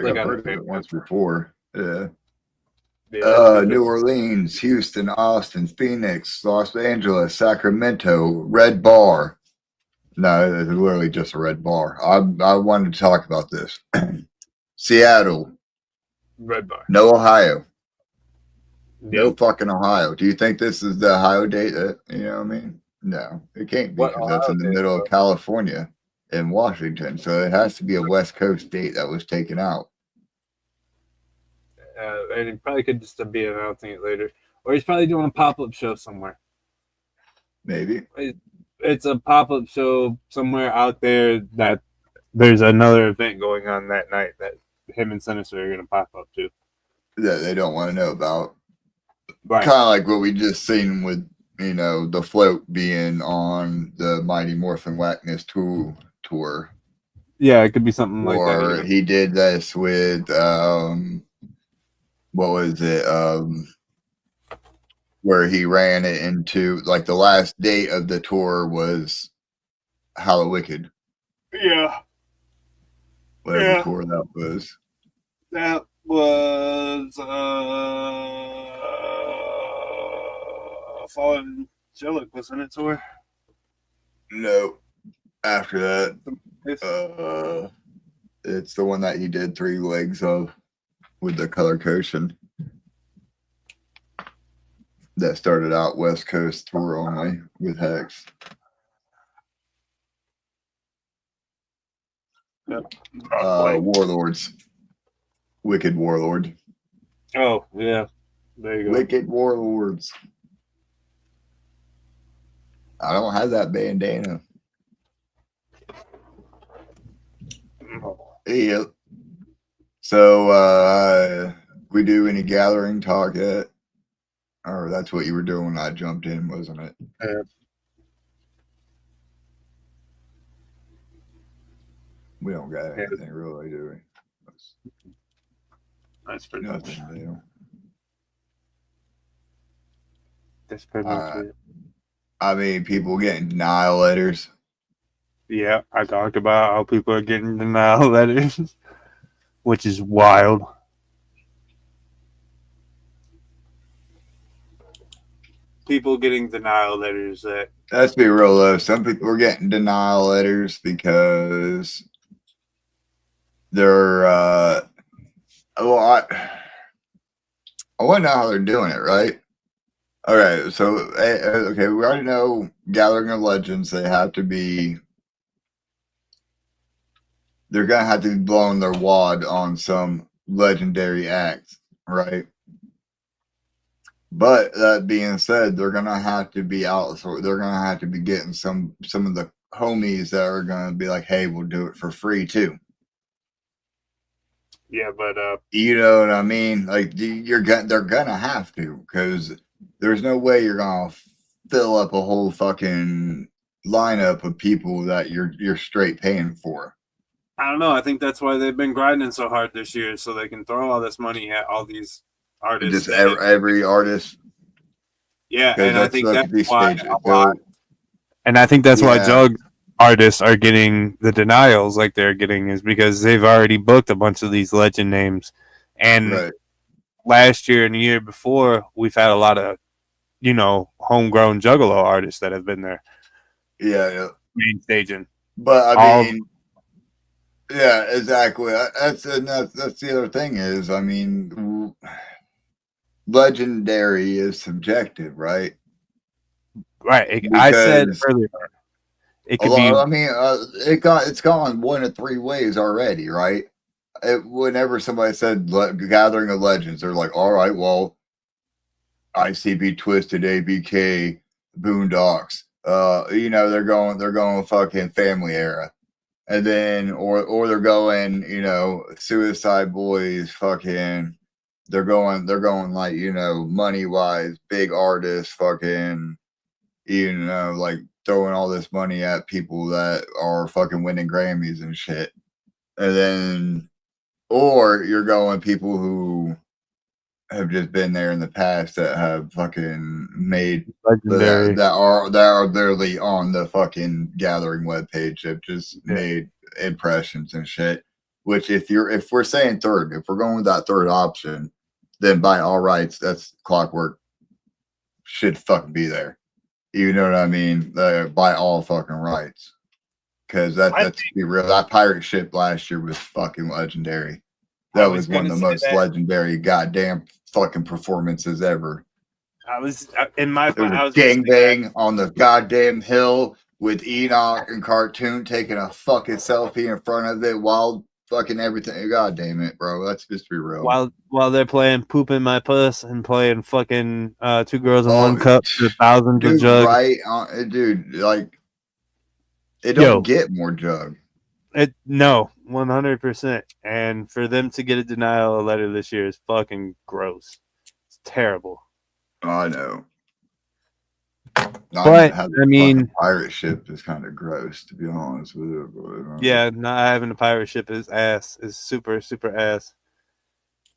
think I've heard of it once before. Yeah. Yeah, New Orleans, Houston, Austin, Phoenix, Los Angeles, Sacramento, Red Bar. No, it's literally just a red bar. I wanted to talk about this. Seattle. Red Bar. No Ohio. Yep. No fucking Ohio. Do you think this is the Ohio date? You know what I mean? No, it can't be because that's in the middle of California and Washington. So it has to be a West Coast date that was taken out. And he probably could just be announcing it later. Or he's probably doing a pop-up show somewhere. Maybe. It's a pop-up show somewhere out there that there's another event going on that night that him and Sinister are going to pop up to. That they don't want to know about. Right. Kind of like what we just seen with, the float being on the Mighty Morphin Wackness tour. Yeah, it could be something like that. Or he did this with, what was it? Where he ran it into, like, the last date of the tour was Hallowicked. Yeah. Whatever tour that was. That was Fallen Angelic, wasn't it, tour? No. After that, it's the one that he did 3 legs of with the color cushion. That started out West Coast tour only with Hex. Yep. Warlords. Wicked Warlord. Oh, yeah. There you go. Wicked Warlords. I don't have that bandana. Yep. So, we do any gathering talk yet? Or that's what you were doing when I jumped in, wasn't it? Yeah. We don't got anything really, do we? That's pretty nothing much. new. That's pretty much it. I mean, people getting denial letters. Yeah, I talked about how people are getting denial letters, which is wild. People getting denial letters that. Let's be real though. some people are getting denial letters because they're well, I want to know how they're doing it, right? All right, so okay, we already know Gathering of Legends. They're gonna have to be blowing their wad on some legendary acts, right? But that being said, they're gonna have to be out. So they're gonna have to be getting some of the homies that are gonna be like, "Hey, we'll do it for free too." Yeah, but you know what I mean? Like they're gonna have to, because there's no way you're gonna fill up a whole fucking lineup of people that you're straight paying for. I don't know. I think that's why they've been grinding so hard this year, so they can throw all this money at all these artists. Just every artist. Yeah, and I think that's why. And I think that's why Jug artists are getting the denials like they're getting, is because they've already booked a bunch of these legend names. And last year and the year before, we've had a lot of, homegrown Juggalo artists that have been there. Yeah. Main staging. But I mean, yeah, exactly. That's the other thing is, I mean, legendary is subjective, right? Right. I said earlier, it could be. I mean, it's gone one of 3 ways already, right? Whenever somebody said Gathering of Legends, they're like, all right, well, ICB Twisted, ABK, Boondocks, they're going fucking family era. And then, or they're going, Suicide Boys, fucking, they're going like, money wise, big artists, fucking, like throwing all this money at people that are fucking winning Grammys and shit. And then, or you're going people who have just been there in the past that have fucking made legendary that are literally on the fucking Gathering webpage, have just made impressions and shit. Which if we're saying third, if we're going with that third option, then by all rights, that's Clockwork should fucking be there. You know what I mean? By all fucking rights. Because let's be real, that pirate ship last year was fucking legendary. That was one of the most legendary goddamn fucking performances ever. I was in my There was a gangbang on the goddamn hill with Enoch and Cartoon taking a fucking selfie in front of it while fucking everything. God damn it, bro. Let's just be real. While they're playing Poop in My Puss and playing fucking Two Girls in One Cup to thousands of jugs. Right, dude, like it don't get more jug. No, 100%. And for them to get a denial letter this year is fucking gross. It's terrible. I know. But I mean, pirate ship is kind of gross, to be honest with you. Yeah, not having a pirate ship is super, super ass.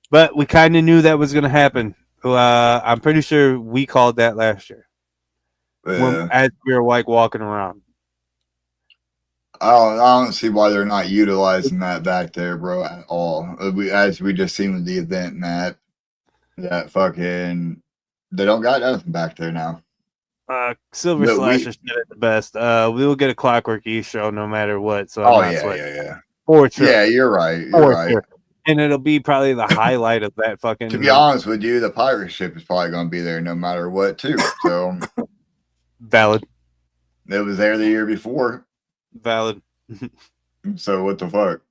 But we kind of knew that was going to happen. I'm pretty sure we called that last year. As we were like walking around. I don't see why they're not utilizing that back there, bro, at all. As we just seen with the event map, that fucking they don't got nothing back there now. Silver Slasher said it the best. We will get a Clockwork East show no matter what. So yeah. For sure. Yeah, you're right. You're right. Sure. And it'll be probably the highlight of that fucking. To be honest with you, the pirate ship is probably going to be there no matter what, too. So valid. It was there the year before. Valid. So what the fuck?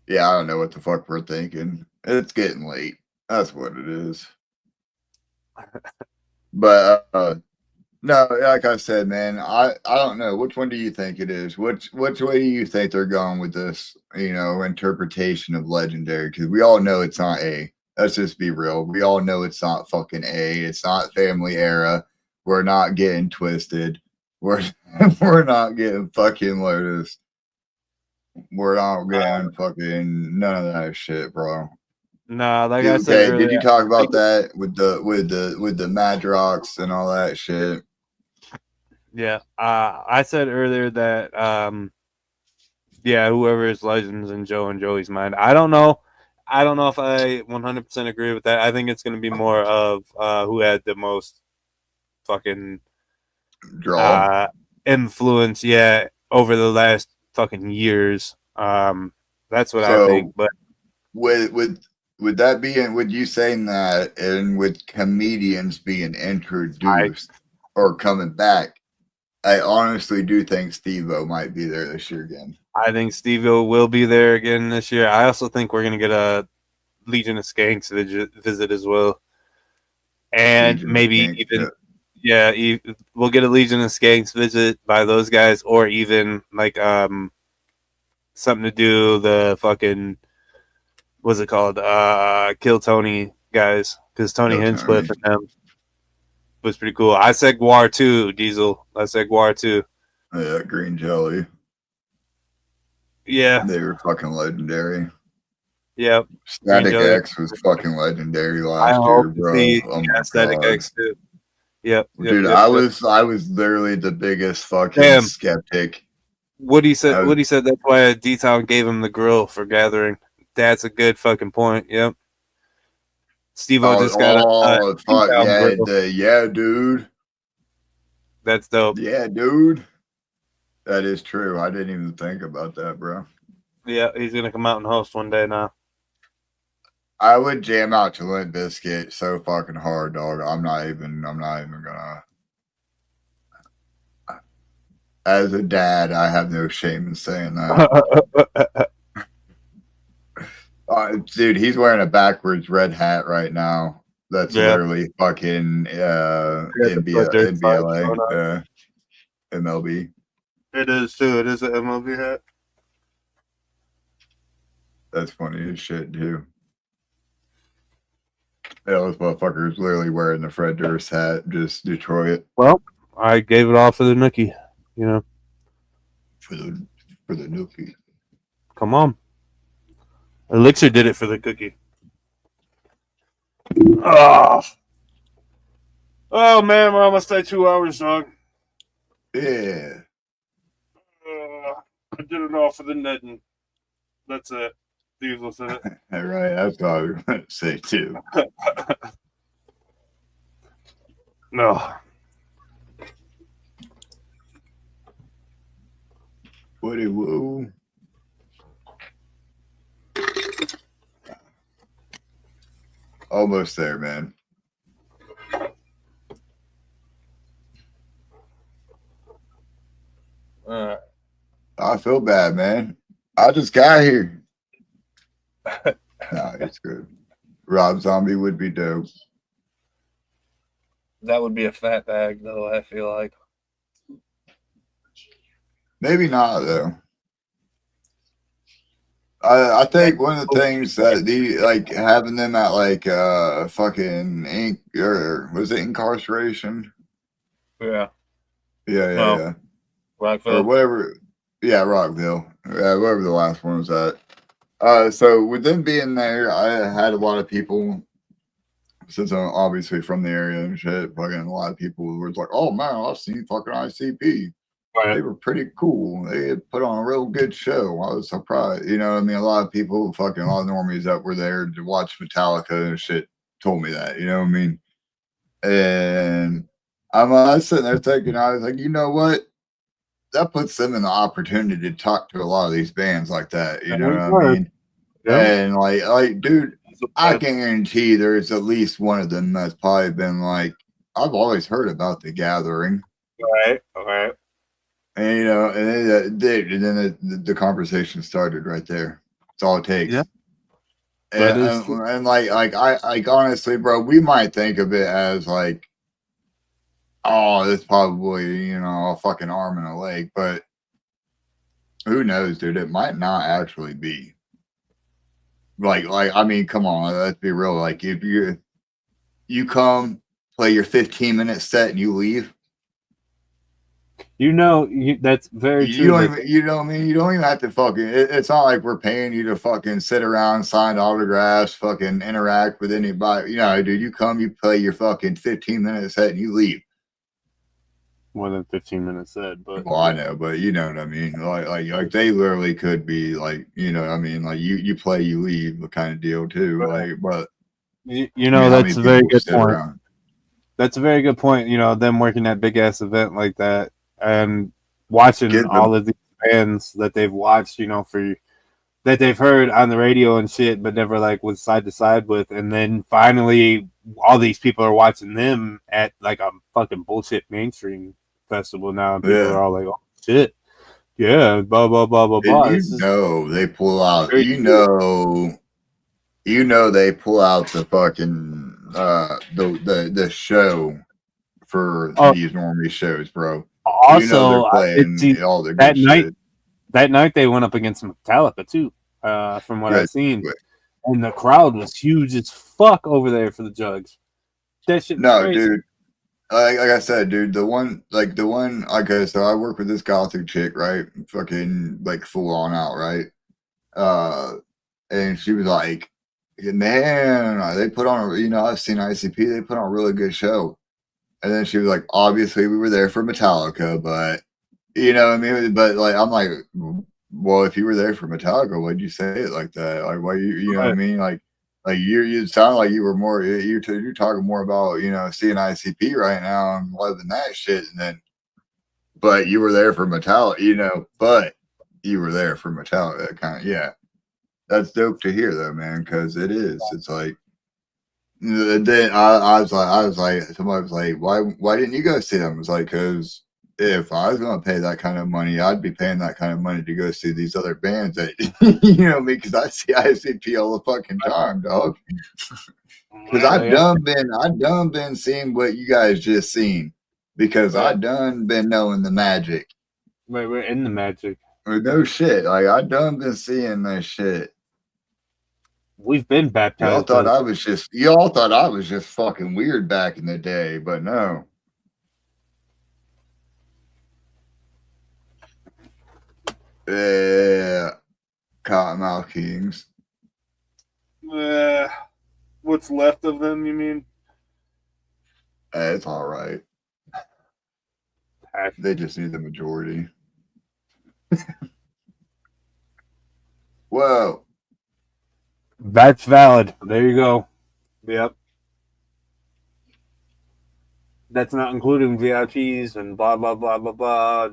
Yeah, I don't know what the fuck we're thinking. It's getting late. That's what it is. But no, like I said, man, I don't know. Which one do you think it is? Which way do you think they're going with this, interpretation of legendary? Because we all know it's not A. Let's just be real. We all know it's not fucking A. It's not family era. We're not getting twisted. We're not getting fucking Lotus. We're not getting fucking none of that shit, bro. No, like I said earlier, did you talk about that with the Madrox and all that shit? Yeah, I said earlier that whoever is Legends in Joe and Joey's mind. I don't know if I 100% agree with that. I think it's going to be more of who had the most fucking influence, over the last fucking years. That's what I think. But would that be, and would you saying that, and with comedians being introduced or coming back, I honestly do think Steve-O might be there this year again. I think Steve-O will be there again this year. I also think we're going to get a Legion of Skanks visit as well. And maybe we'll get a Legion of Skanks visit by those guys, or even like something to do the fucking, what's it called? Kill Tony guys, because Tony Hinchcliffe and them was pretty cool. I said Guar too, Diesel. I said Guar too. Yeah, Green Jelly. Yeah. They were fucking legendary. Yep. Static X was fucking legendary last year, bro. Static X too. Yep. Dude, I was literally the biggest fucking skeptic. Woody said that's why D-Town gave him the grill for gathering. That's a good fucking point. Yep. Steve-O just got yeah, dude. That's dope. Yeah, dude. That is true. I didn't even think about that, bro. Yeah, he's gonna come out and host one day now. I would jam out to Limp Bizkit so fucking hard, dog. I'm not even gonna. As a dad, I have no shame in saying that. Dude, he's wearing a backwards red hat right now. That's literally fucking NBLA, MLB. It is too. It is an MLB hat. That's funny as shit, too. Yeah, this motherfucker is literally wearing the Fred Durst hat, just Detroit. Well, I gave it all for the nookie, For the nookie. Come on. Elixir did it for the cookie. Oh man, we're almost at 2 hours, dog. Yeah. I did it all for the netting. That's it. Diesel said it. Right, that's what I was going to say too. No. Woody woo. Almost there, man. I feel bad, man. I just got here. Nah, it's good. Rob Zombie would be dope. That would be a fat bag, though, I feel like. Maybe not, though. I think one of the things that having them at like fucking was it incarceration? Yeah. Yeah. Rockville. Or whatever. Yeah, Rockville. Yeah, whatever the last one was at. So with them being there, I had a lot of people, since I'm obviously from the area and shit, fucking a lot of people were like, oh man, I've seen fucking ICP. Right. They were pretty cool. They had put on a real good show. I was surprised. You know, I mean, a lot of people, fucking a lot of normies that were there to watch Metallica and shit told me that. You know what I mean? And I was sitting there thinking, I was like, you know what? That puts them in the opportunity to talk to a lot of these bands like that. You know what I mean? Yeah. And like, dude, I guarantee there's at least one of them that's probably been like, I've always heard about The Gathering. Right. And you know, and then the conversation started right there. That's all it takes. Yeah. And like honestly, bro, we might think of it as like, oh, it's probably, you know, a fucking arm and a leg, but who knows, dude? It might not actually be. Like I mean, come on, let's be real. Like if you come play your 15-minute set and you leave. You know, that's very true. You don't even, you know what I mean? You don't even have to fucking, it's not like we're paying you to fucking sit around, sign autographs, fucking interact with anybody. You know, dude, you come, you play your fucking 15-minute set and you leave. More than 15 minutes said, but well, I know, but you know what I mean. Like they literally could be like, you know, I mean, like you play, you leave, the kind of deal too. Like, but you know, that's a very good point. That's a very good point. You know, them working that big ass event like that and watching all of these bands that they've watched, you know, that they've heard on the radio and shit, but never like was side to side with, and then finally all these people are watching them at like a fucking bullshit mainstream festival now, and people are all like, "Oh shit, yeah, blah blah blah blah blah." You know, they pull out. You know, they pull out the fucking the show for these normie shows, bro. Also, you know they're playing all the good shit. That night they went up against Metallica too, from what I've seen, and the crowd was huge as fuck over there for the Jugs. That shit was crazy. Dude. Like I said, dude, the one, okay, so I work with this gothic chick, right? Fucking like full on out, right? And she was like, man, they put on, you know, I've seen ICP, they put on a really good show. And then she was like, obviously we were there for Metallica, but you know what I mean? But like, I'm like, well, if you were there for Metallica, why'd you say it like that? Like, why you know what I mean? Like you sound like you were more, you're talking more about, you know, seeing ICP right now and loving that shit. And then, but you were there for Metallica, you know, but you were there for Metallica, kind of, yeah. That's dope to hear though, man, because it is. It's like, then I was like, somebody was like, why didn't you go see them? I was like, because if I was going to pay that kind of money, I'd be paying that kind of money to go see these other bands that, you know me, because I see ICP all the fucking time, dog. Because I've done been seeing what you guys just seen, because I done been knowing the magic. Wait, we're in the magic. No shit, like I done been seeing that shit. We've been baptized. Y'all thought I was just fucking weird back in the day, but no. Yeah, Cottonmouth Kings. What's left of them, you mean? It's all right. They just need the majority. Whoa. That's valid. There you go. Yep. That's not including VIPs and blah blah blah blah blah.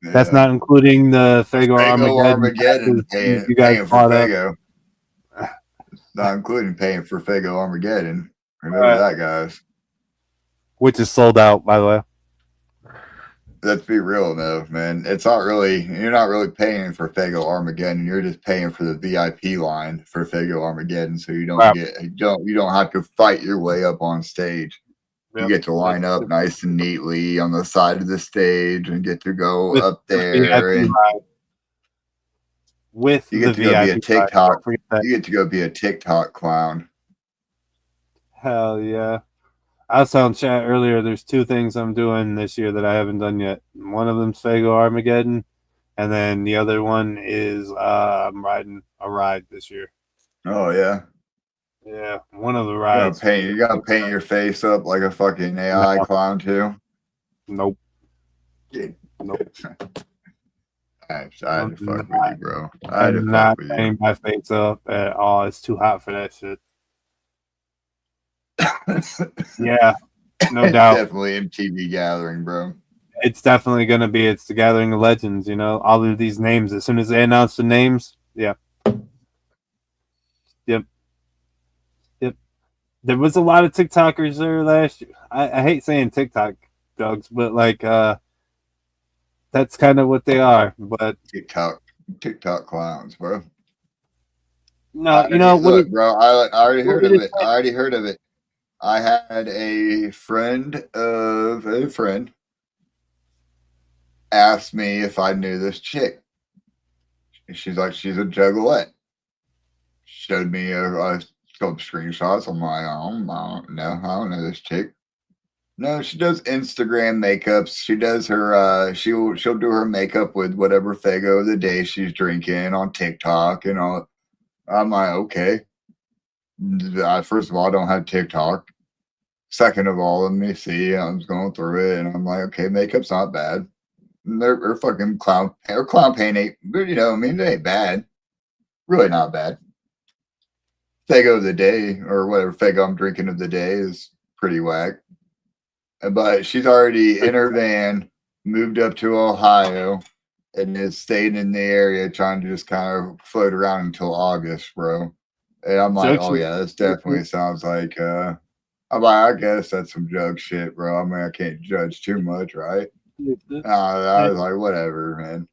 Yeah. That's not including the Fago Armageddon passes you guys paying for bought up. Fago. Not including paying for Fago Armageddon. Remember that, guys. Which is sold out, by the way. Let's be real though, man. It's not really, you're not really paying for Fago Armageddon. You're just paying for the VIP line for Fago Armageddon, so you don't you don't have to fight your way up on stage. You get to line up nice and neatly on the side of the stage and get to go up there and with you get to go be a TikTok. You get to go be a TikTok clown. Hell yeah. I was telling chat earlier, there's two things I'm doing this year that I haven't done yet. One of them's Fago Armageddon, and then the other one is I'm riding a ride this year. Oh yeah. Yeah, one of the rides. You gotta paint your face up like a fucking AI clown too. Nope. Nope. I had to fuck with you, bro. I'm not painting my face up at all. It's too hot for that shit. Yeah, no doubt. Definitely MTV Gathering, bro. It's definitely gonna be. It's the Gathering of Legends. You know, all of these names. As soon as they announce the names, yeah. Yep. There was a lot of TikTokers there last year. I hate saying TikTok dogs, but like that's kind of what they are. But TikTok clowns, bro. No, you know, look, bro. I already heard of it. I had a friend of a friend ask me if I knew this chick. She's like, she's a juggalette. Showed me a couple screenshots. I'm like, I don't know this chick. No, she does Instagram makeups. She does her she'll do her makeup with whatever Fago of the day she's drinking on TikTok and all. I'm like, okay. First of all, I don't have TikTok. Second of all, let me see. I was going through it and I'm like, okay, makeup's not bad. Her fucking clown paint ain't, you know, I mean, it ain't bad. Really not bad. Fago of the day or whatever Fago I'm drinking of the day is pretty whack. But she's already in her van, moved up to Ohio, and is staying in the area trying to just kind of float around until August, bro. And I'm like, oh yeah, this definitely sounds like I'm like, I guess that's some jug shit, bro. I mean, I can't judge too much, right? I was like, whatever, man.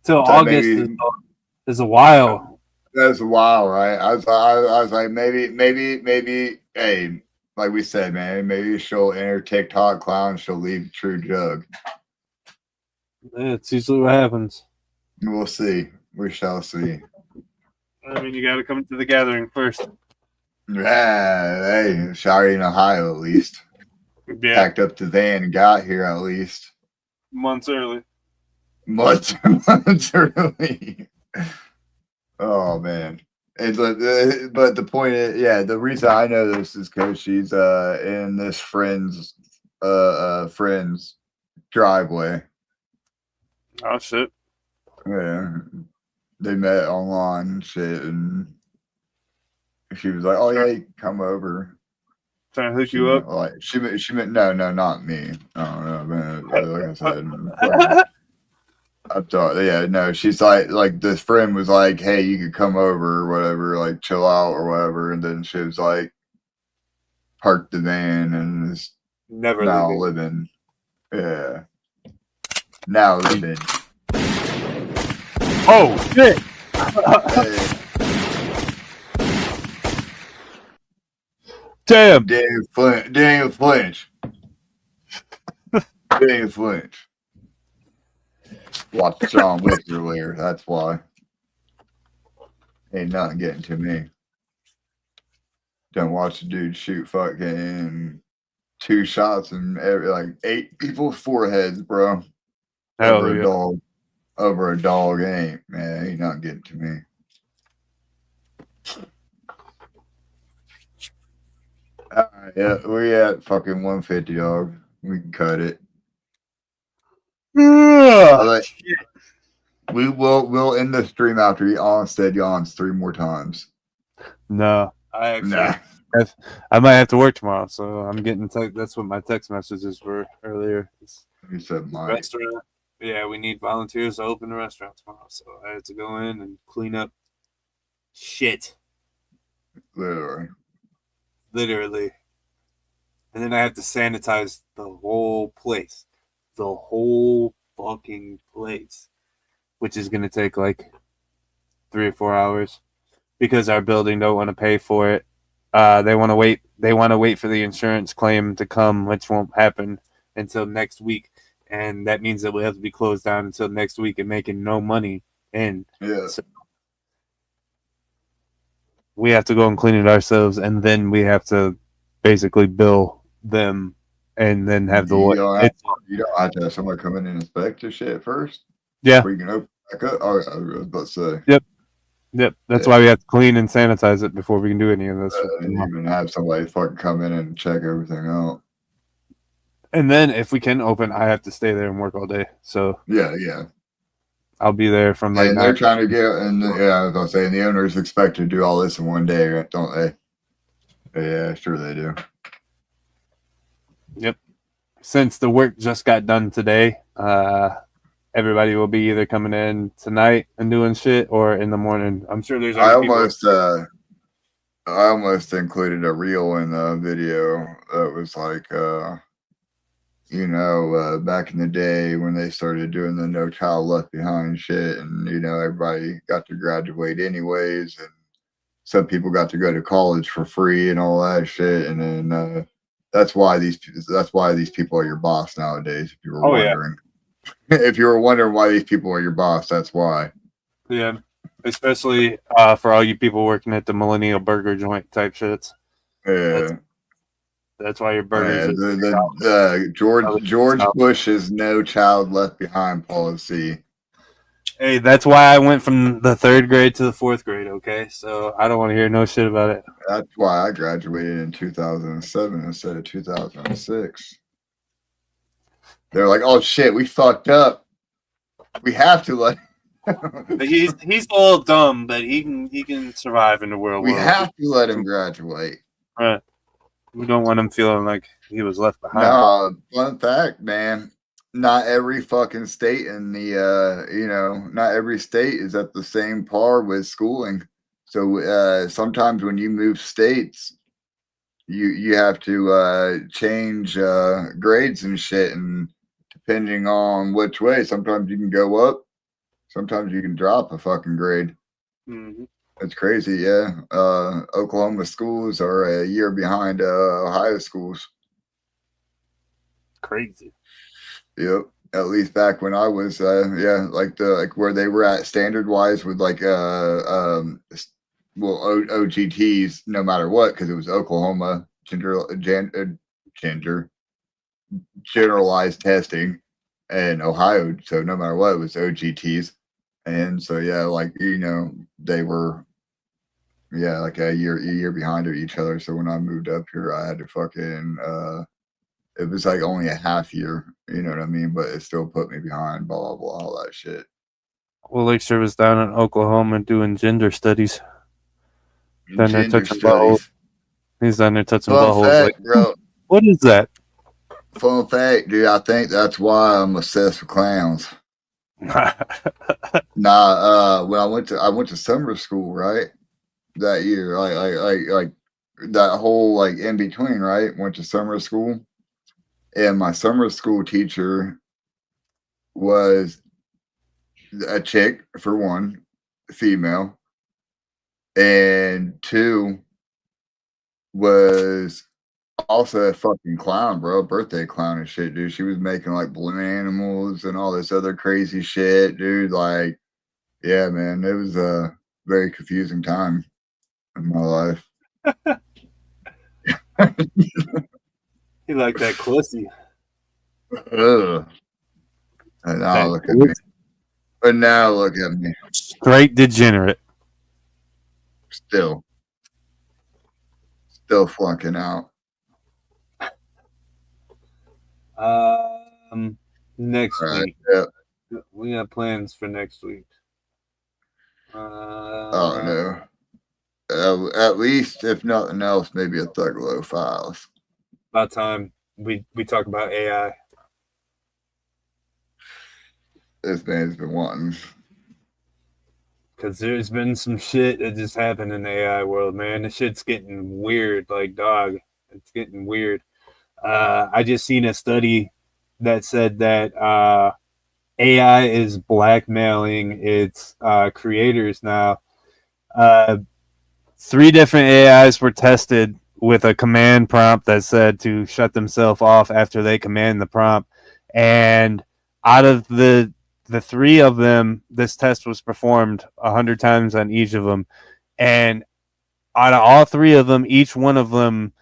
Till August is a while. That's a while, right? I was like, maybe, hey, like we said, man, maybe she'll enter TikTok clown, she'll leave true jug. Yeah, it's usually what happens. We'll see. We shall see. I mean, you got to come to the gathering first. Yeah, hey, she's already in Ohio at least. Yeah. Packed up the van and got here at least. Months early. Months early. Oh, man. But the point is, yeah, the reason I know this is because she's in this friend's driveway. Oh shit. Yeah. They met online and shit, and she was like, "Oh yeah, you can come over." Trying to hook you up? Like she meant no, not me. I don't know, man. Like I said, I thought, yeah, no. She's like this friend was like, "Hey, you could come over or whatever, like chill out or whatever," and then she was like, parked the van and is never now living. Yeah, now living. Oh shit! Damn! Daniel Flinch. Daniel Flinch. Watched John Wick earlier. That's why. Ain't nothing getting to me. Don't watch the dude shoot fucking 2 shots and like 8 people's foreheads, bro. Hell over yeah. a dog. Over a dog ain't, man. Ain't not getting to me. Alright, yeah, we at fucking 150, dog. We can cut it. We'll end the stream after Onstead yawns 3 more times. No, I actually I might have to work tomorrow, so I'm getting that's what my text messages were earlier. You said Mike. Restaurant. Yeah, we need volunteers to open the restaurant tomorrow, so I had to go in and clean up shit. Literally. And then I have to sanitize the whole place. The whole fucking place. Which is going to take like 3 or 4 hours. Because our building don't want to pay for it. They want to wait. They want to wait for the insurance claim to come, which won't happen until next week. And that means that we have to be closed down until next week and making no money. And so we have to go and clean it ourselves, and then we have to basically bill them, and then have the you don't have to have somebody come in and inspect your shit first. Yeah, we can open back up. Oh, I was about to say. Yep. That's why we have to clean and sanitize it before we can do any of this. And even have somebody fucking come in and check everything out. And then if we can open, I have to stay there and work all day. So yeah, I'll be there from like. And they're trying to get, and I was gonna say, and the owners expect to do all this in one day, don't they? Yeah, sure they do. Yep. Since the work just got done today, everybody will be either coming in tonight and doing shit, or in the morning. I'm sure there's. I almost included a reel in the video that was like, back in the day when they started doing the No Child Left Behind shit, and everybody got to graduate anyways, and some people got to go to college for free and all that shit, and then that's why these people are your boss nowadays. If you were wondering, if you were wondering why these people are your boss, that's why. Yeah, especially for all you people working at the Millennial Burger Joint type shits. Yeah. That's why your burgers. George Bush's No Child Left Behind policy. Hey, that's why I went from the 3rd grade to the 4th grade. Okay, so I don't want to hear no shit about it. That's why I graduated in 2007 instead of 2006. They're like, "Oh shit, we fucked up. We have to let." he's a little dumb, but he can survive in the world. We have to let him graduate. Right. We don't want him feeling like he was left behind. No, fun fact, man. Not every fucking state in the not every state is at the same par with schooling. So sometimes when you move states, you have to change grades and shit, and depending on which way, sometimes you can go up, sometimes you can drop a fucking grade. Mm-hmm. It's crazy, yeah. Oklahoma schools are a year behind Ohio schools. Crazy. Yep. At least back when I was, like where they were at standard wise with OGTs, no matter what, because it was Oklahoma generalized testing, and Ohio, so no matter what, it was OGTs, and so they were. Yeah, like a year behind each other. So when I moved up here, I had to fucking it was like only a half year, you know what I mean? But it still put me behind, blah blah blah, all that shit. Well, Lakeshore was down in Oklahoma doing gender studies. Down there touching buttholes. He's down there touching buttholes. Like, bro. What is that? Fun fact, dude. I think that's why I'm obsessed with clowns. When I went to summer school, right? That year, like that whole like in between, right? Went to summer school, and my summer school teacher was a chick, for one, female, and 2 was also a fucking clown, bro, birthday clown and shit, dude. She was making like balloon animals and all this other crazy shit, dude. Like, yeah, man, it was a very confusing time in my life. He like that pussy. And now look at me. But now look at me. Straight degenerate. Still flunking out. Next week. Yep. We got plans for next week. Oh no. At least, if nothing else, maybe a Juggalo Files. About time we talk about AI. This man's been wanting. Because there's been some shit that just happened in the AI world, man. The shit's getting weird, like dog. It's getting weird. I just seen a study that said that AI is blackmailing its creators now. 3 different AIs were tested with a command prompt that said to shut themselves off after they command the prompt. And out of the 3 of them, this test was performed 100 times on each of them. And out of all 3 of them, each one of them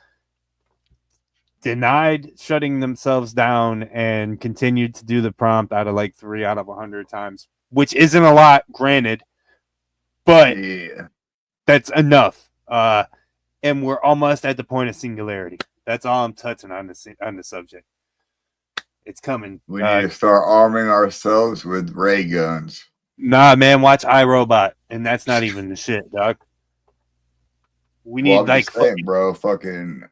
denied shutting themselves down and continued to do the prompt out of like 3 out of 100 times, which isn't a lot, granted, but that's enough. And we're almost at the point of singularity. That's all I'm touching on the subject. It's coming. We need to start arming ourselves with ray guns. Nah, man, watch iRobot, and that's not even the shit, dog. We need bro, fucking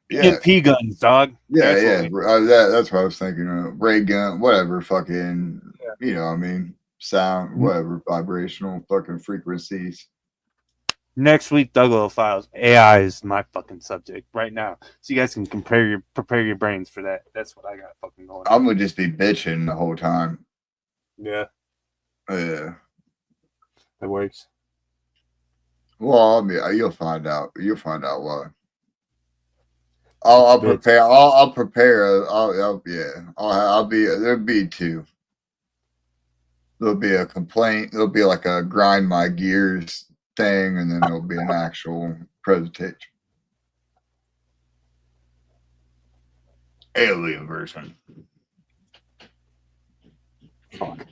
P guns, dog. That's what I was thinking of. Ray gun, whatever, fucking, you know what I mean, sound, whatever, vibrational fucking frequencies. Next week, Juggalo Files. AI is my fucking subject right now, so you guys can prepare your brains for that. That's what I got fucking going. I'm gonna just be bitching the whole time. Yeah. Yeah. That works. Well, I mean, you'll find out. You'll find out why. I'll prepare. I'll prepare. I'll be. There'll be 2. There'll be a complaint. There'll be like a grind my gears thing, and then there'll be an actual presentation. Alien version. Fuck.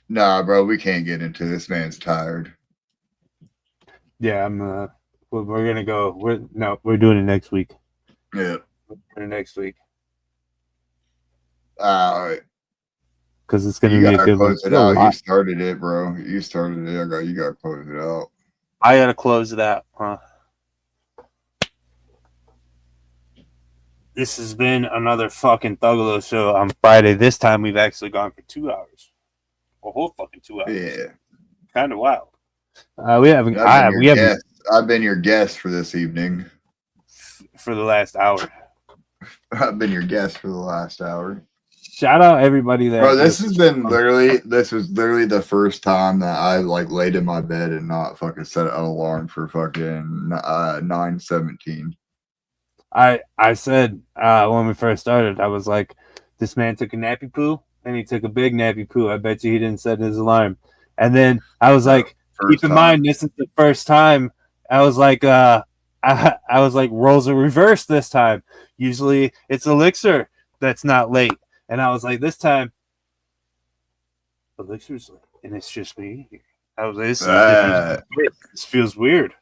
Nah, bro, we can't get into this. Man's tired. Yeah, I'm. We're gonna go. We're doing it next week. Yeah. We're doing it next week. All right. Because it's gonna be a good one. Close it out. You started it, bro. You started it. You gotta close it out. I gotta close it out, huh? This has been another fucking Juggalo show on Friday. This time we've actually gone for 2 hours. A whole fucking 2 hours. Yeah. Kind of wild. We haven't. I've been your guest for this evening. For the last hour. I've been your guest for the last hour. Shout out everybody there. Bro, this was literally the first time that I like laid in my bed and not fucking set an alarm for fucking 9:17. I said when we first started, I was like, this man took a nappy poo and he took a big nappy poo. I bet you he didn't set his alarm. And then I was like, keep in mind, this is the first time. I was like, roles are reversed this time. Usually it's Elixir that's not late. And I was like, this time, Elixir's late. And it's just me. I was like, this feels weird.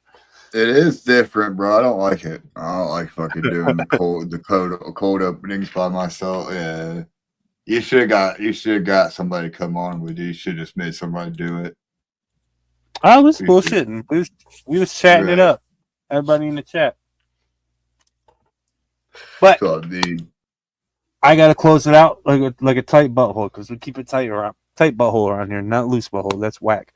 It is different, bro. I don't like it. I don't like fucking doing the cold openings by myself. Yeah. You should have got somebody to come on with you. You should have just made somebody do it. I was bullshitting. We was chatting it up. Everybody in the chat. But I gotta close it out like a tight butthole because we keep it tight butthole around here, not loose butthole. That's whack.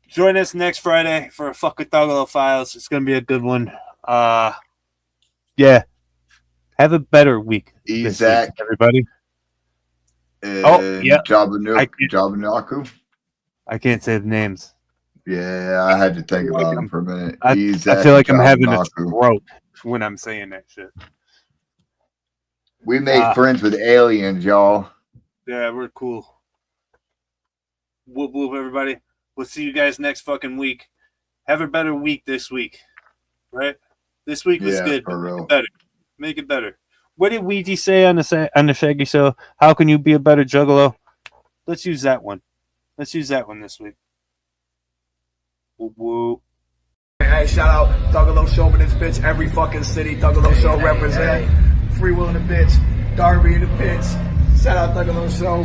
Join us next Friday for a fucking Juggalo Files. It's gonna be a good one. Yeah. Have a better week. Zach, everybody. Jabanaku. I can't say the names. Yeah, I had to think about him for a minute. I feel like I'm having a stroke when I'm saying that shit. We made friends with aliens, y'all. Yeah, we're cool. Whoop whoop, everybody. We'll see you guys next fucking week. Have a better week this week, right? This week was good. Make it better. Make it better. What did Ouija say on the Shaggy Show? How can you be a better Juggalo? Let's use that one. Let's use that one this week. Whoop whoop. Hey, shout out Juggalo Show in this bitch. Every fucking city Juggalo Show represent. Free Will in the bitch. Darby in the bitch. Shout out Juggalo Show.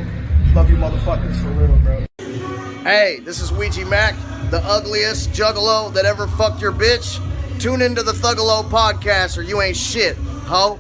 Love you motherfuckers for real, bro. Hey, this is Ouija Mac, the ugliest juggalo that ever fucked your bitch. Tune into the Thuggalo podcast or you ain't shit, ho.